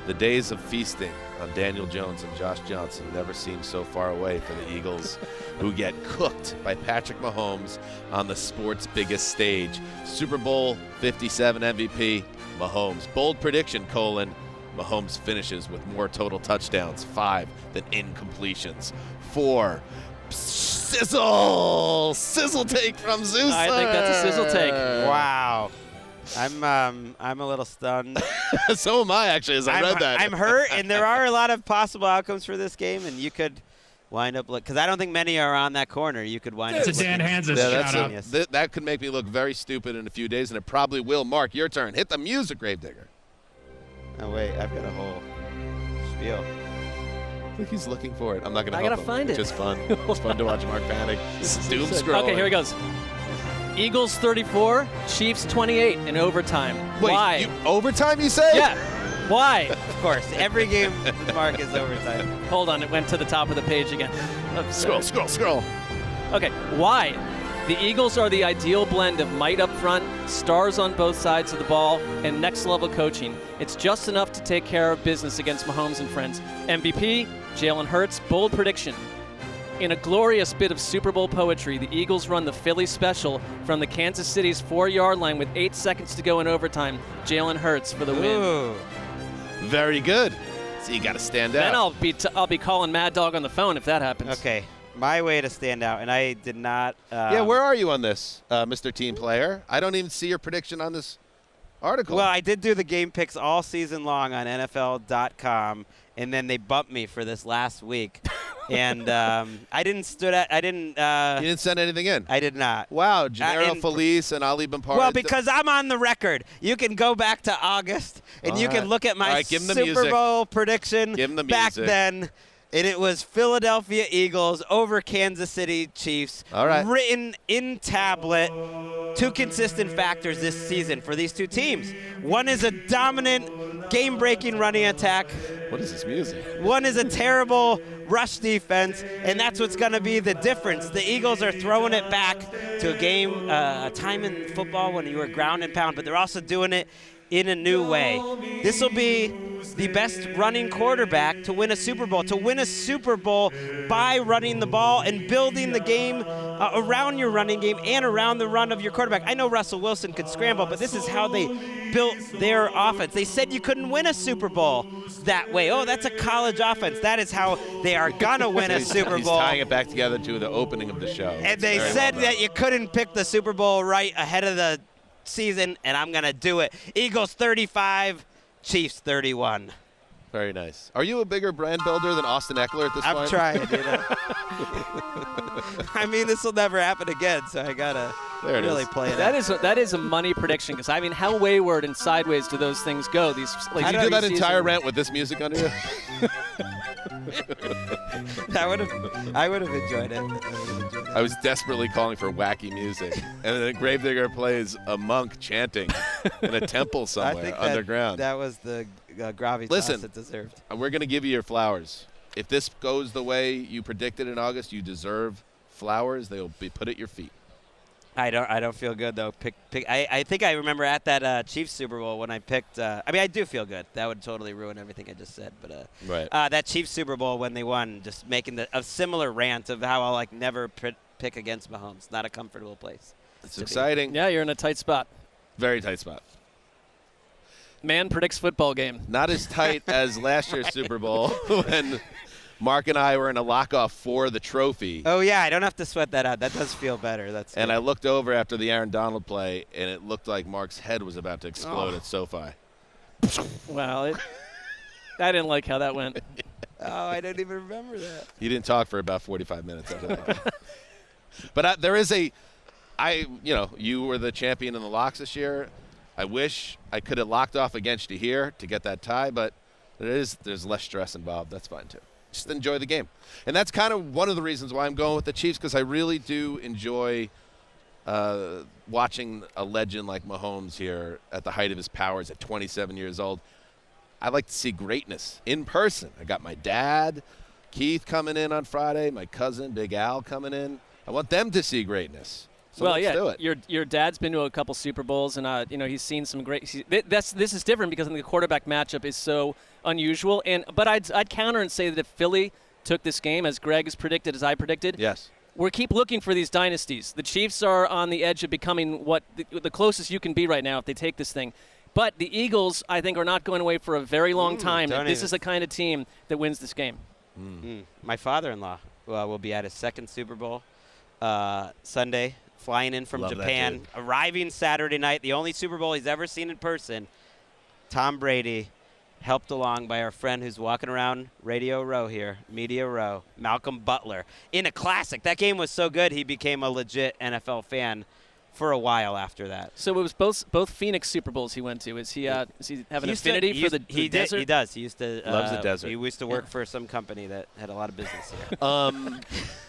The days of feasting on Daniel Jones and Josh Johnson never seem so far away for the Eagles, who get cooked by Patrick Mahomes on the sport's biggest stage. Super Bowl 57 MVP, Mahomes. Bold prediction, Mahomes finishes with more total touchdowns, 5 than incompletions. 4. Sizzle take from Zeus.
I think that's a sizzle take.
Wow. I'm a little stunned.
So am I, actually, as I read that.
I'm hurt, and there are a lot of possible outcomes for this game, and you could wind up because I don't think many are on that corner. You could wind up.
It's a Dan Hanzus shout-out.
That could make me look very stupid in a few days, and it probably will. Marc, your turn. Hit the music, Gravedigger.
Oh, wait. I've got a whole spiel.
I think he's looking for it. I'm not going to help him.
I got to find it.
It's just fun. It's fun to watch Marc panic. Doom scrolling.
Okay, here he goes. Eagles 34, Chiefs 28 in overtime.
Wait,
Why?
Overtime, you say?
Yeah. Why?
Of course. Every game with Marc is overtime.
Hold on. It went to the top of the page again.
Scroll.
Okay. Why? The Eagles are the ideal blend of might up front, stars on both sides of the ball, and next-level coaching. It's just enough to take care of business against Mahomes and friends. MVP, Jalen Hurts, bold prediction. In a glorious bit of Super Bowl poetry, the Eagles run the Philly special from the Kansas City's 4-yard line with 8 seconds to go in overtime. Jalen Hurts for the win.
Very good. So you got to stand out.
Then I'll be calling Mad Dog on the phone if that happens.
Okay. My way to stand out, and I did not.
Where are you on this, Mr. Team Player? I don't even see your prediction on this article.
Well, I did do the game picks all season long on NFL.com, and then they bumped me for this last week. And I didn't you
didn't send anything in?
I did not.
Wow, Gennaro Felice and Ali Benpar.
Well, because I'm on the record. You can go back to August, and you can look at my Super Bowl prediction back then. And it was Philadelphia Eagles over Kansas City Chiefs.
All right.
Written in tablet. 2 consistent factors this season for these two teams. One is a dominant, game-breaking running attack.
What is this music?
One is a terrible rush defense, and that's what's going to be the difference. The Eagles are throwing it back to a game, a time in football when you were ground and pound, but they're also doing it in a new way. This will be the best running quarterback to win a Super Bowl. To win a Super Bowl by running the ball and building the game around your running game and around the run of your quarterback. I know Russell Wilson could scramble, but this is how they built their offense. They said you couldn't win a Super Bowl that way. Oh, that's a college offense. That is how they are going to win a Super Bowl.
He's tying it back together to the opening of the show.
And they said that you couldn't pick the Super Bowl right ahead of the season, and I'm going to do it. Eagles 35, Chiefs 31.
Very nice. Are you a bigger brand builder than Austin Eckler at this point?
I'm trying, I mean, this will never happen again, so I got to really play it out.
That is a money prediction, because, I mean, how wayward and sideways do those things go?
Did you do that entire rant with this music under you?
I would have enjoyed it.
I was desperately calling for wacky music, and then Gravedigger plays a monk chanting in a temple somewhere underground.
That was the gravitas it deserved.
We're going to give you your flowers. If this goes the way you predicted in August, you deserve flowers. They'll be put at your feet.
I don't feel good though. I think I remember at that Chiefs Super Bowl when I picked. I mean, I do feel good. That would totally ruin everything I just said. But that Chiefs Super Bowl when they won, just making a similar rant of how I'll never pick against Mahomes. Not a comfortable place.
It's exciting.
Yeah, you're in a tight spot.
Very tight spot.
Man predicts football game.
Not as tight as last year's Super Bowl when Marc and I were in a lockoff for the trophy.
Oh, yeah, I don't have to sweat that out. That does feel better.
And I looked over after the Aaron Donald play, and it looked like Marc's head was about to explode at SoFi.
Well, I didn't like how that went.
Oh, I didn't even remember that.
You didn't talk for about 45 minutes after that. But there is you were the champion in the locks this year. I wish I could have locked off against you here to get that tie, but there's less stress involved. That's fine, too. Just enjoy the game. And that's kind of one of the reasons why I'm going with the Chiefs, because I really do enjoy watching a legend like Mahomes here at the height of his powers at 27 years old. I like to see greatness in person. I got my dad, Keith, coming in on Friday, my cousin, Big Al, coming in. I want them to see greatness. So let's do it.
Your dad's been to a couple Super Bowls, and he's seen some great. This is different because the quarterback matchup is so unusual. But I'd counter and say that if Philly took this game as Gregg has predicted, as I predicted,
yes,
we keep looking for these dynasties. The Chiefs are on the edge of becoming what the closest you can be right now if they take this thing. But the Eagles, I think, are not going away for a very long time. This is the kind of team that wins this game.
My father-in-law will be at his second Super Bowl Sunday. Flying in from Japan, arriving Saturday night, the only Super Bowl he's ever seen in person. Tom Brady, helped along by our friend who's walking around Radio Row here, Media Row, Malcolm Butler. In a classic. That game was so good, he became a legit NFL fan for a while after that.
So it was both Phoenix Super Bowls he went to. Does he have an affinity for the desert?
He does. He used to
loves the desert.
He used to work for some company that had a lot of business here.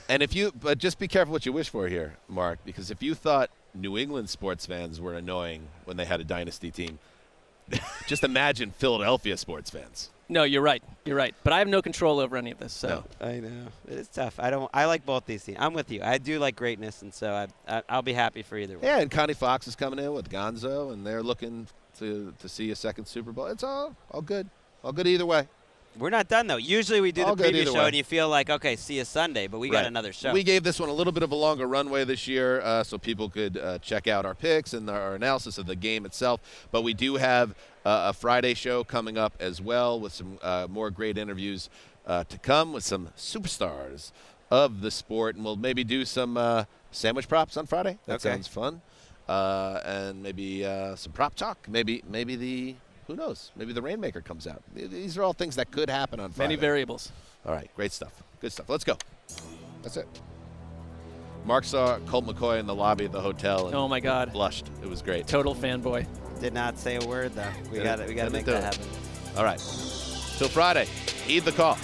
And but just be careful what you wish for here, Marc, because if you thought New England sports fans were annoying when they had a dynasty team, just imagine Philadelphia sports fans.
No, you're right. You're right. But I have no control over any of this. So
no. I know it's tough. I like both these teams. I'm with you. I do like greatness, and so I'll be happy for either one.
Yeah, and Connie Fox is coming in with Gonzo, and they're looking to see a second Super Bowl. It's all good. All good either way.
We're not done, though. Usually we do the preview show, and you feel like, okay, see you Sunday, but we got another show.
We gave this one a little bit of a longer runway this year so people could check out our picks and our analysis of the game itself. But we do have a Friday show coming up as well with some more great interviews to come with some superstars of the sport. And we'll maybe do some sandwich props on Friday. That sounds fun. And maybe some prop talk. Maybe the... Who knows? Maybe the Rainmaker comes out. These are all things that could happen on Friday.
Many variables.
All right, great stuff. Good stuff. Let's go. That's it. Marc saw Colt McCoy in the lobby of the hotel. And
oh my God!
Blushed. It was great.
Total fanboy.
Did not say a word though. We got to make that happen.
All right. Till Friday. Heed the call.